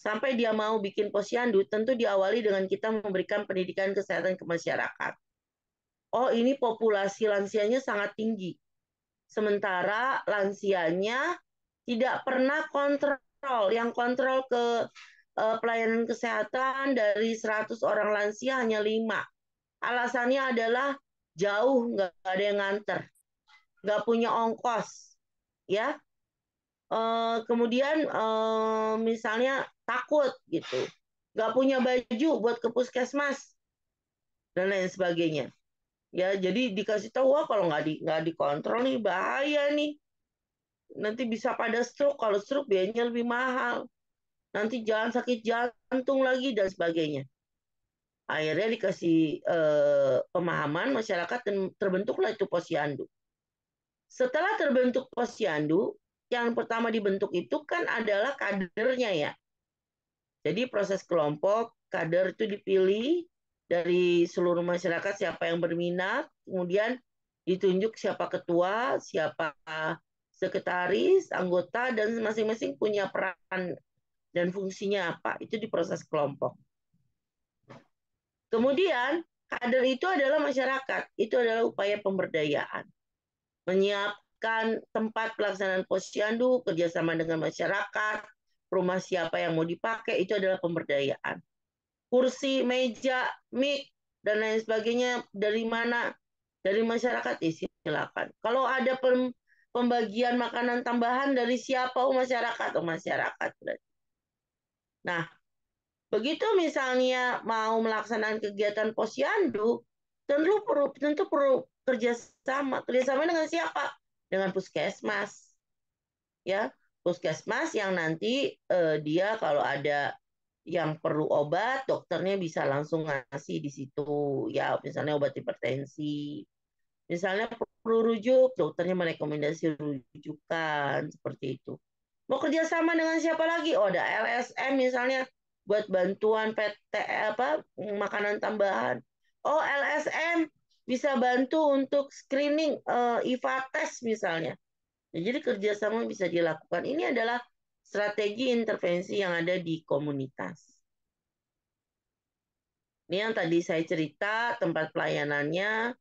Speaker 2: sampai dia mau bikin posyandu, tentu diawali dengan kita memberikan pendidikan kesehatan ke masyarakat. Oh, ini populasi lansianya sangat tinggi. Sementara lansianya tidak pernah kontrol. Yang kontrol ke pelayanan kesehatan dari 100 orang lansia hanya 5. Alasannya adalah jauh, nggak ada yang nganter, nggak punya ongkos, ya. Kemudian misalnya takut gitu, nggak punya baju buat ke puskesmas dan lain sebagainya. Ya, jadi dikasih tahu, wah kalau nggak dikontrol nih bahaya nih. Nanti bisa pada stroke, kalau stroke biayanya lebih mahal. Nanti jangan sakit jantung lagi dan sebagainya. Akhirnya dikasih pemahaman masyarakat dan terbentuklah itu posyandu. Setelah terbentuk posyandu, yang pertama dibentuk itu kan adalah kadernya ya. Jadi proses kelompok, kader itu dipilih dari seluruh masyarakat siapa yang berminat, kemudian ditunjuk siapa ketua, siapa sekretaris, anggota, dan masing-masing punya peran dan fungsinya apa. Itu di proses kelompok. Kemudian, kader itu adalah masyarakat. Itu adalah upaya pemberdayaan. Menyiapkan tempat pelaksanaan posyandu, kerjasama dengan masyarakat, rumah siapa yang mau dipakai, itu adalah pemberdayaan. Kursi, meja, mic, dan lain sebagainya, dari mana? Dari masyarakat, silakan. Kalau ada pembagian makanan tambahan dari siapa? Oh, masyarakat. Oh, masyarakat. Nah, begitu misalnya mau melaksanakan kegiatan posyandu, tentu perlu kerjasama. Kerjasama dengan siapa? Dengan puskesmas. Ya, puskesmas yang nanti dia kalau ada yang perlu obat, dokternya bisa langsung ngasih di situ. Ya, misalnya obat hipertensi. Misalnya perlu rujuk, dokternya merekomendasi rujukan seperti itu. Mau kerjasama dengan siapa lagi? Oh, ada LSM misalnya buat bantuan PT makanan tambahan. Oh, LSM bisa bantu untuk screening IVA test misalnya. Jadi kerjasama bisa dilakukan. Ini adalah strategi intervensi yang ada di komunitas. Ini yang tadi saya cerita, tempat pelayanannya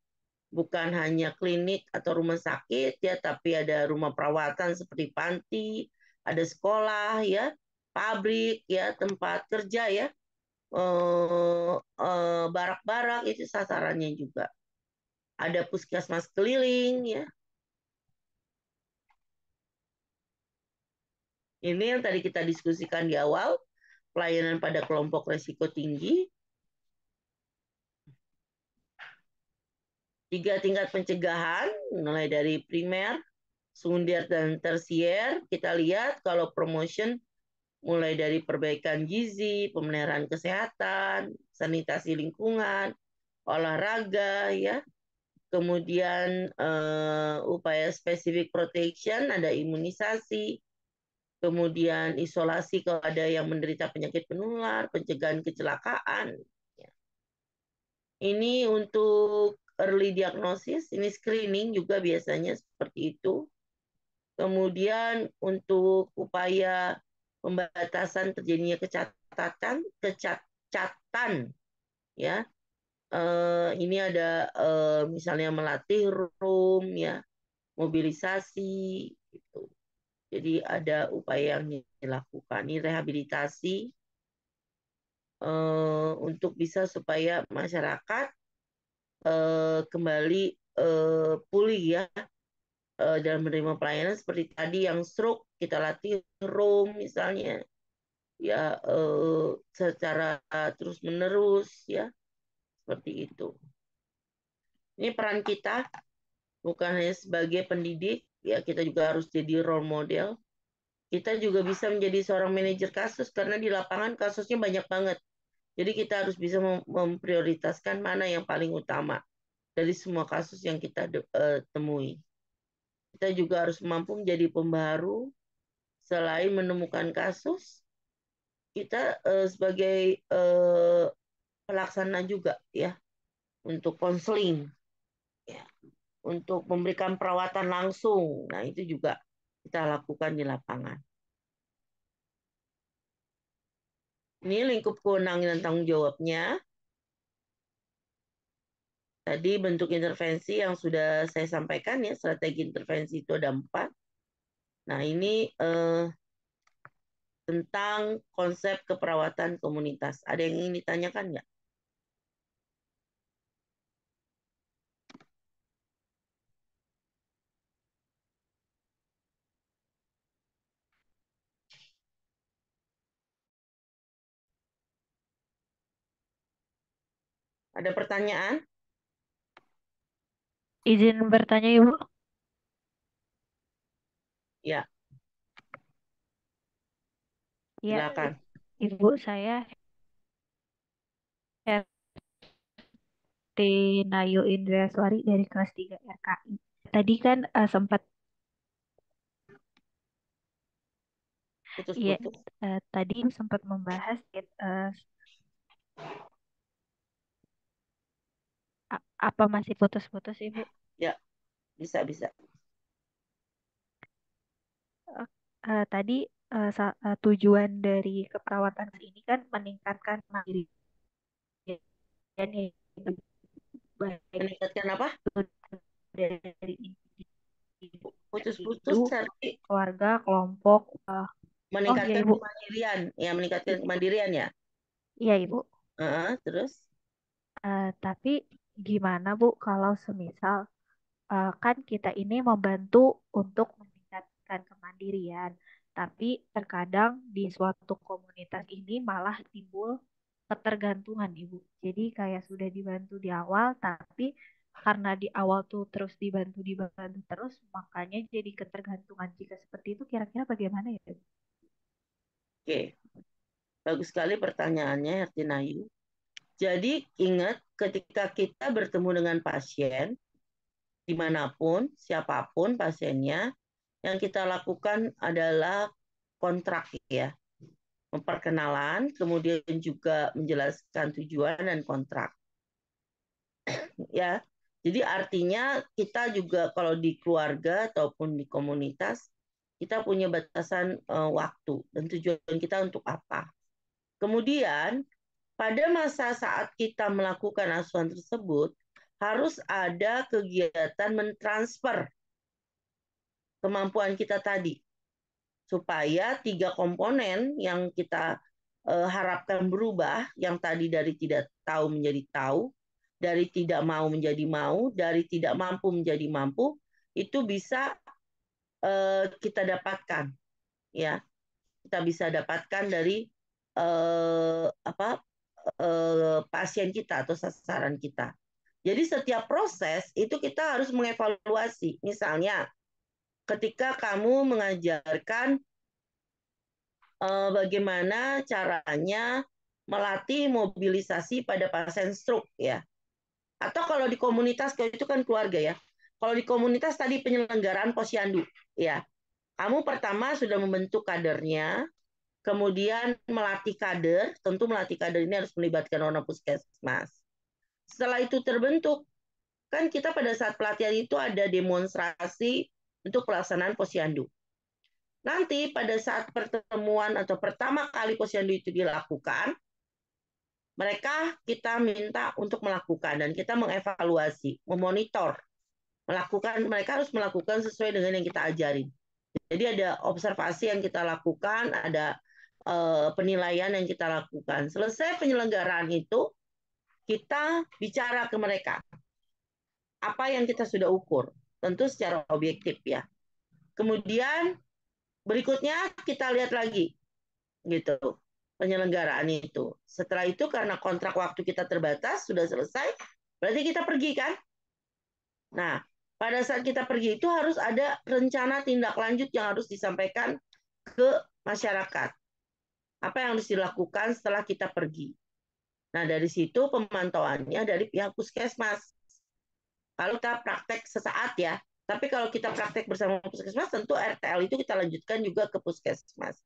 Speaker 2: bukan hanya klinik atau rumah sakit ya, tapi ada rumah perawatan seperti panti, ada sekolah ya, pabrik ya, tempat kerja ya, barak-barak itu sasarannya juga. Ada puskesmas keliling ya. Ini yang tadi kita diskusikan di awal, pelayanan pada kelompok risiko tinggi. 3 tingkat pencegahan, mulai dari primer, sekunder, dan tersier. Kita lihat kalau promotion mulai dari perbaikan gizi, pemeliharaan kesehatan, sanitasi lingkungan, olahraga, ya. Kemudian upaya specific protection, ada imunisasi, kemudian isolasi kalau ada yang menderita penyakit penular, pencegahan kecelakaan. Ini untuk early diagnosis, ini screening juga biasanya seperti itu. Kemudian untuk upaya pembatasan terjadinya kecacatan, ya. Ini ada misalnya melatih room, ya, mobilisasi, gitu. Jadi ada upaya yang dilakukan. Ini rehabilitasi untuk bisa supaya masyarakat kembali pulih ya dalam menerima pelayanan seperti tadi yang stroke kita latih room misalnya ya secara terus menerus ya seperti itu. Ini peran kita bukan hanya sebagai pendidik, ya kita juga harus jadi role model. Kita juga bisa menjadi seorang manajer kasus karena di lapangan kasusnya banyak banget. Jadi kita harus bisa memprioritaskan mana yang paling utama dari semua kasus yang kita temui. Kita juga harus mampu menjadi pembaharu selain menemukan kasus, kita sebagai pelaksana juga ya untuk konseling, ya, untuk memberikan perawatan langsung. Nah itu juga kita lakukan di lapangan. Ini lingkup kewenangan dan tanggung jawabnya. Tadi bentuk intervensi yang sudah saya sampaikan ya, strategi intervensi itu ada 4. Nah ini tentang konsep keperawatan komunitas. Ada yang ingin ditanyakan nggak? Ada pertanyaan?
Speaker 13: Izin bertanya, Ibu.
Speaker 2: Ya,
Speaker 13: Ya,
Speaker 2: silakan.
Speaker 13: Ibu, saya RT Nayu Indraswari dari kelas 3 RKI. Tadi kan sempat ya
Speaker 2: Putus-putus.
Speaker 13: tadi sempat membahas apa masih putus-putus, Ibu?
Speaker 2: Ya, bisa.
Speaker 13: Tadi tujuan dari keperawatan ini kan meningkatkan mandiri baik
Speaker 2: Meningkatkan apa?
Speaker 13: dari
Speaker 2: Putus-putus
Speaker 13: individu,
Speaker 2: tadi.
Speaker 13: keluarga, kelompok. Oh iya,
Speaker 2: Meningkatkan
Speaker 13: Ibu.
Speaker 2: kemandirian. Ya, meningkatkan kemandirian ya.
Speaker 13: Iya, Ibu.
Speaker 2: Terus?
Speaker 13: Tapi gimana, Bu, kalau semisal kan kita ini membantu untuk meningkatkan kemandirian, tapi terkadang di suatu komunitas ini malah timbul ketergantungan, Ibu. Jadi kayak sudah dibantu di awal, tapi karena di awal tuh terus dibantu terus, makanya jadi ketergantungan. Jika seperti itu, kira-kira bagaimana ya, Ibu?
Speaker 2: Oke, bagus sekali pertanyaannya, Hertinayu. Jadi ingat ketika kita bertemu dengan pasien, dimanapun, siapapun pasiennya, yang kita lakukan adalah kontrak ya. Memperkenalan, kemudian juga menjelaskan tujuan dan kontrak. Ya, jadi artinya kita juga kalau di keluarga ataupun di komunitas, kita punya batasan waktu dan tujuan kita untuk apa. Kemudian pada masa saat kita melakukan asuhan tersebut, harus ada kegiatan mentransfer kemampuan kita tadi. Supaya 3 komponen yang kita harapkan berubah, yang tadi dari tidak tahu menjadi tahu, dari tidak mau menjadi mau, dari tidak mampu menjadi mampu, itu bisa kita dapatkan. Ya, kita bisa dapatkan dari pasien kita atau sasaran kita. Jadi setiap proses itu kita harus mengevaluasi. Misalnya, ketika kamu mengajarkan bagaimana caranya melatih mobilisasi pada pasien stroke ya. Atau kalau di komunitas, kalau itu kan keluarga ya. Kalau di komunitas tadi penyelenggaraan posyandu ya. Kamu pertama sudah membentuk kadernya, kemudian melatih kader, tentu melatih kader ini harus melibatkan orang puskesmas. Setelah itu terbentuk, kan kita pada saat pelatihan itu ada demonstrasi untuk pelaksanaan posyandu. Nanti pada saat pertemuan atau pertama kali posyandu itu dilakukan, mereka kita minta untuk melakukan dan kita mengevaluasi, memonitor, mereka harus melakukan sesuai dengan yang kita ajarin. Jadi ada observasi yang kita lakukan, ada penilaian yang kita lakukan. Selesai penyelenggaraan itu, kita bicara ke mereka. Apa yang kita sudah ukur, tentu secara objektif ya. Kemudian berikutnya kita lihat lagi, gitu penyelenggaraan itu. Setelah itu karena kontrak waktu kita terbatas sudah selesai, berarti kita pergi kan? Nah, pada saat kita pergi itu harus ada rencana tindak lanjut yang harus disampaikan ke masyarakat. Apa yang harus dilakukan setelah kita pergi. Nah, dari situ pemantauannya dari pihak puskesmas. Kalau kita praktek sesaat ya, tapi kalau kita praktek bersama puskesmas, tentu RTL itu kita lanjutkan juga ke puskesmas.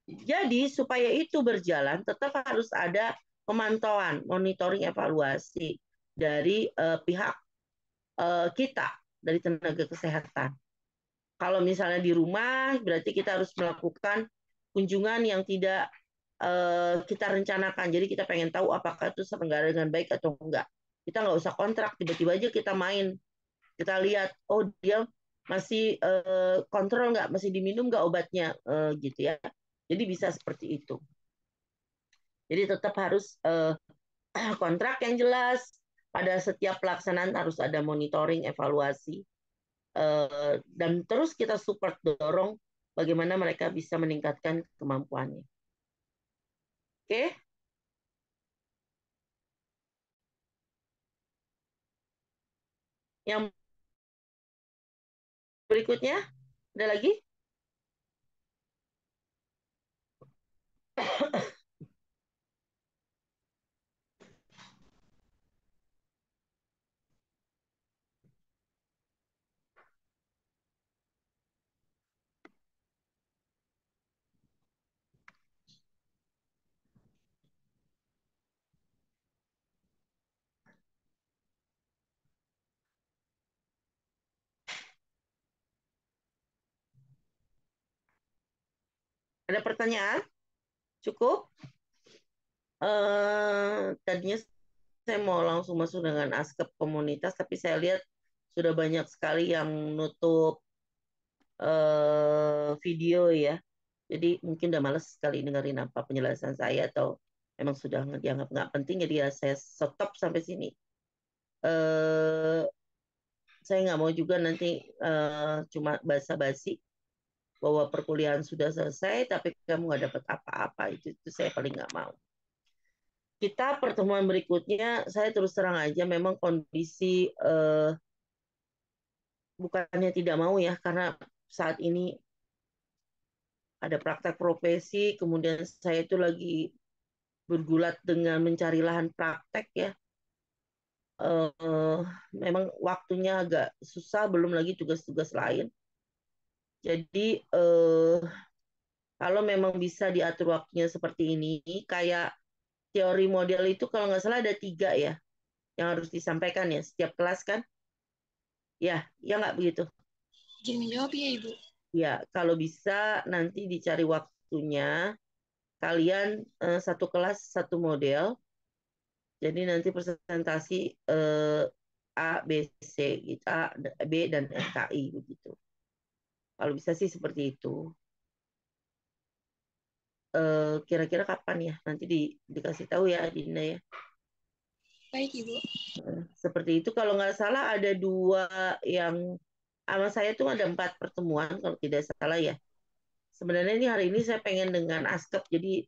Speaker 2: Jadi supaya itu berjalan, tetap harus ada pemantauan, monitoring, evaluasi dari pihak kita, dari tenaga kesehatan. Kalau misalnya di rumah, berarti kita harus melakukan kunjungan yang tidak kita rencanakan. Jadi kita pengen tahu apakah itu terselenggara dengan baik atau enggak. Kita nggak usah kontrak, tiba-tiba aja kita main. Kita lihat, oh dia masih kontrol nggak, masih diminum nggak obatnya, gitu ya. Jadi bisa seperti itu. Jadi tetap harus kontrak yang jelas. Pada setiap pelaksanaan harus ada monitoring, evaluasi. Dan terus kita support, dorong bagaimana mereka bisa meningkatkan kemampuannya. Oke? Yang berikutnya, ada lagi? Ada pertanyaan? Cukup? Tadinya saya mau langsung masuk dengan askep komunitas, tapi saya lihat sudah banyak sekali yang nutup video ya. Jadi mungkin udah males sekali dengerin apa penjelasan saya, atau memang sudah dianggap nggak penting, jadi ya saya stop sampai sini. Saya nggak mau juga nanti cuma basa-basi bahwa perkuliahan sudah selesai, tapi kamu nggak dapat apa-apa. Itu saya paling nggak mau. Kita pertemuan berikutnya, saya terus terang aja, memang kondisi bukannya tidak mau ya, karena saat ini ada praktek profesi, kemudian saya itu lagi bergulat dengan mencari lahan praktek ya. Memang waktunya agak susah, belum lagi tugas-tugas lain. Jadi kalau memang bisa diatur waktunya seperti ini, kayak teori model itu kalau nggak salah ada 3 ya, yang harus disampaikan ya setiap kelas kan? Ya, ya nggak begitu?
Speaker 1: Izin menjawab ya Ibu.
Speaker 2: Ya, kalau bisa nanti dicari waktunya, kalian satu kelas satu model, jadi nanti presentasi A, B, C, gitu. A, B, dan KI begitu. Kalau bisa sih seperti itu. Kira-kira kapan ya? Nanti dikasih tahu ya, Dinda ya.
Speaker 1: Baik Ibu.
Speaker 2: Seperti itu. Kalau nggak salah ada 2 yang sama saya tuh ada 4 pertemuan kalau tidak salah ya. Sebenarnya ini hari ini saya pengen dengan askep, jadi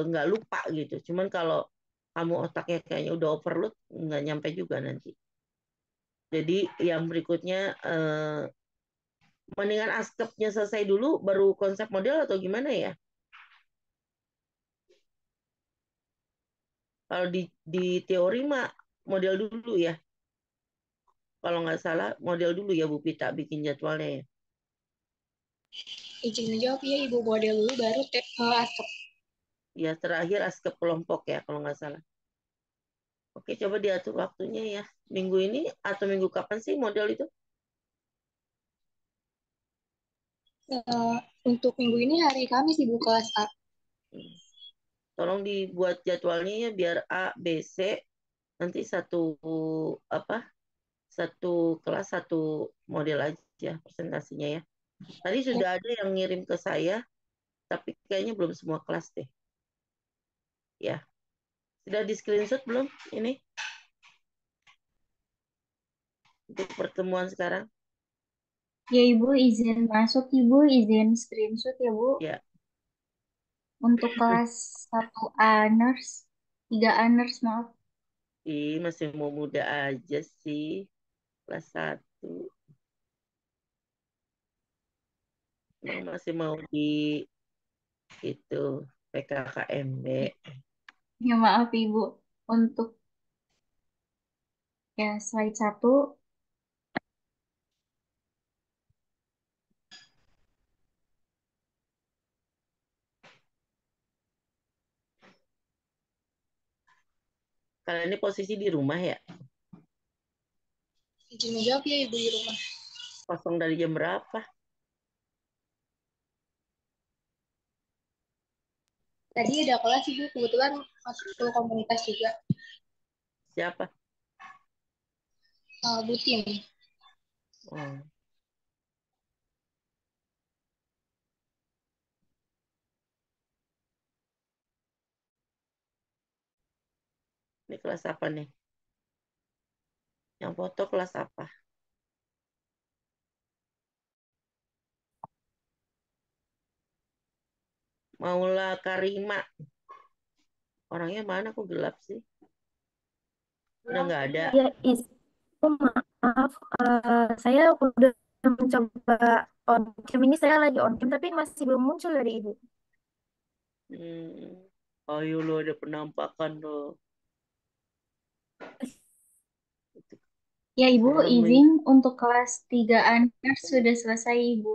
Speaker 2: nggak lupa gitu. Cuman kalau kamu otaknya kayaknya udah overload, nggak nyampe juga nanti. Jadi yang berikutnya mendingan askepnya selesai dulu, baru konsep model atau gimana ya? Kalau di teori mah model dulu ya. Kalau nggak salah model dulu ya Bu Pita bikin jadwalnya ya.
Speaker 1: Izin menjawab ya Ibu, model dulu baru askep.
Speaker 2: Ya terakhir askep kelompok ya kalau nggak salah. Oke, coba diatur waktunya ya. Minggu ini atau minggu kapan sih model itu?
Speaker 1: Untuk minggu ini hari Kamis Ibu, kelas A.
Speaker 2: Tolong dibuat jadwalnya ya, biar A, B, C nanti satu kelas satu model aja presentasinya ya. Tadi sudah ada yang ngirim ke saya, tapi kayaknya belum semua kelas deh. Ya, sudah di screenshot belum ini? Untuk pertemuan sekarang?
Speaker 6: Ya Ibu, izin masuk Ibu, izin screenshot ya Bu.
Speaker 2: Ya.
Speaker 6: Untuk kelas 1A nurse, 3A nurse maaf.
Speaker 2: Masih mau muda aja sih. Kelas 1. Emang masih mau di itu PKKMB.
Speaker 6: Ya maaf Ibu, untuk ya slide 1,
Speaker 2: Kalian ini posisi di rumah ya?
Speaker 1: Izin menjawab ya Ibu di rumah.
Speaker 2: Kosong dari jam berapa?
Speaker 1: Tadi ada kelas Ibu, kebetulan masuk ke komunitas juga.
Speaker 2: Siapa?
Speaker 1: Bu Tim.
Speaker 2: Oh. Ini kelas apa nih? Yang foto kelas apa? Maula Karima. Orangnya mana? Kok gelap sih? Udah nggak ada.
Speaker 14: Ya, maaf, saya udah mencoba on cam ini, saya lagi on cam tapi masih belum muncul dari Ibu.
Speaker 2: Ayo lo ada penampakan lo.
Speaker 6: ya Ibu
Speaker 2: Saya
Speaker 6: izin untuk kelas 3 Anchor sudah selesai Ibu.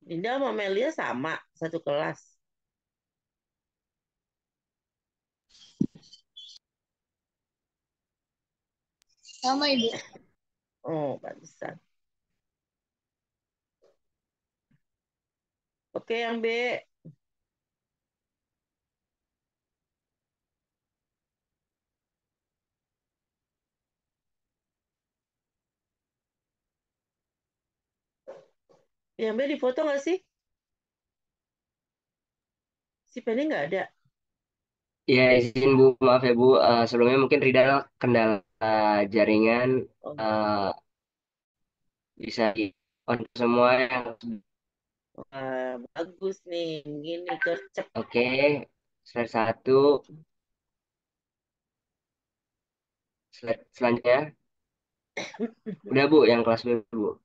Speaker 2: Dinda sama Melia sama satu kelas.
Speaker 1: Sama Ibu.
Speaker 2: Oh, pantesan. Oke, yang B. Yang B di foto nggak sih? Si Penny nggak ada.
Speaker 8: Ya, izin Bu, maaf ya Bu. Sebelumnya mungkin Ridal kendala jaringan bisa on semua yang
Speaker 2: Wah, bagus nih. Gini gercep.
Speaker 8: oke. Slide 1, slide selanjutnya. Udah Bu, yang kelas B Bu.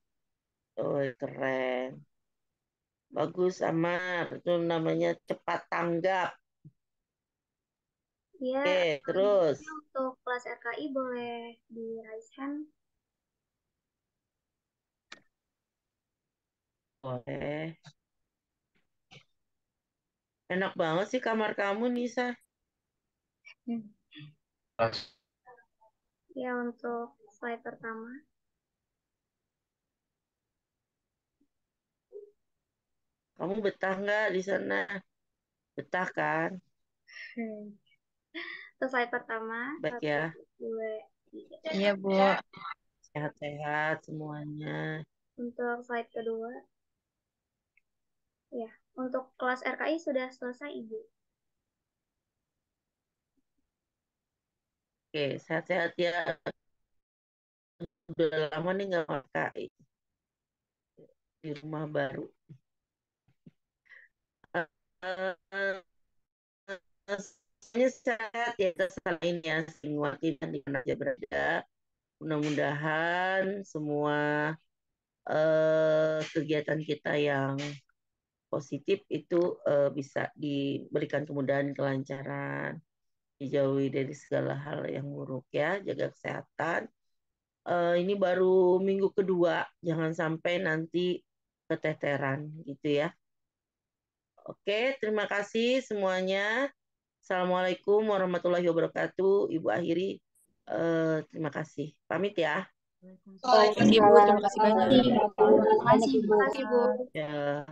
Speaker 2: Oh, keren. Bagus, Amar. Itu namanya cepat tanggap.
Speaker 6: Ya,
Speaker 2: Oke, terus.
Speaker 6: untuk kelas RKI boleh di raise hand.
Speaker 2: Boleh. Enak banget sih kamar kamu, Nisa.
Speaker 6: Ya, untuk slide pertama.
Speaker 2: Kamu betah nggak di sana? Betah kan?
Speaker 6: Untuk slide pertama.
Speaker 2: Baik
Speaker 6: 1,
Speaker 2: ya.
Speaker 6: 2, 3.
Speaker 7: Iya, Bu.
Speaker 2: Sehat-sehat semuanya.
Speaker 6: Untuk slide kedua. Ya, untuk kelas RKI sudah selesai Ibu.
Speaker 2: Oke, sehat-sehat ya. Udah lama nih nggak pakai di rumah baru. Semuanya sehat ya, kita selain ya, waktu dan di mana aja berada. Mudah-mudahan semua kegiatan kita yang positif itu bisa diberikan kemudahan, kelancaran, dijauhi dari segala hal yang buruk ya, jaga kesehatan. Ini baru minggu kedua, jangan sampai nanti keteteran gitu ya. Oke, terima kasih semuanya. Assalamualaikum warahmatullahi wabarakatuh. Ibu akhiri, terima kasih. Pamit ya.
Speaker 7: Terima kasih, Bu. Terima kasih banyak.
Speaker 6: Terima kasih Bu.
Speaker 2: Ya.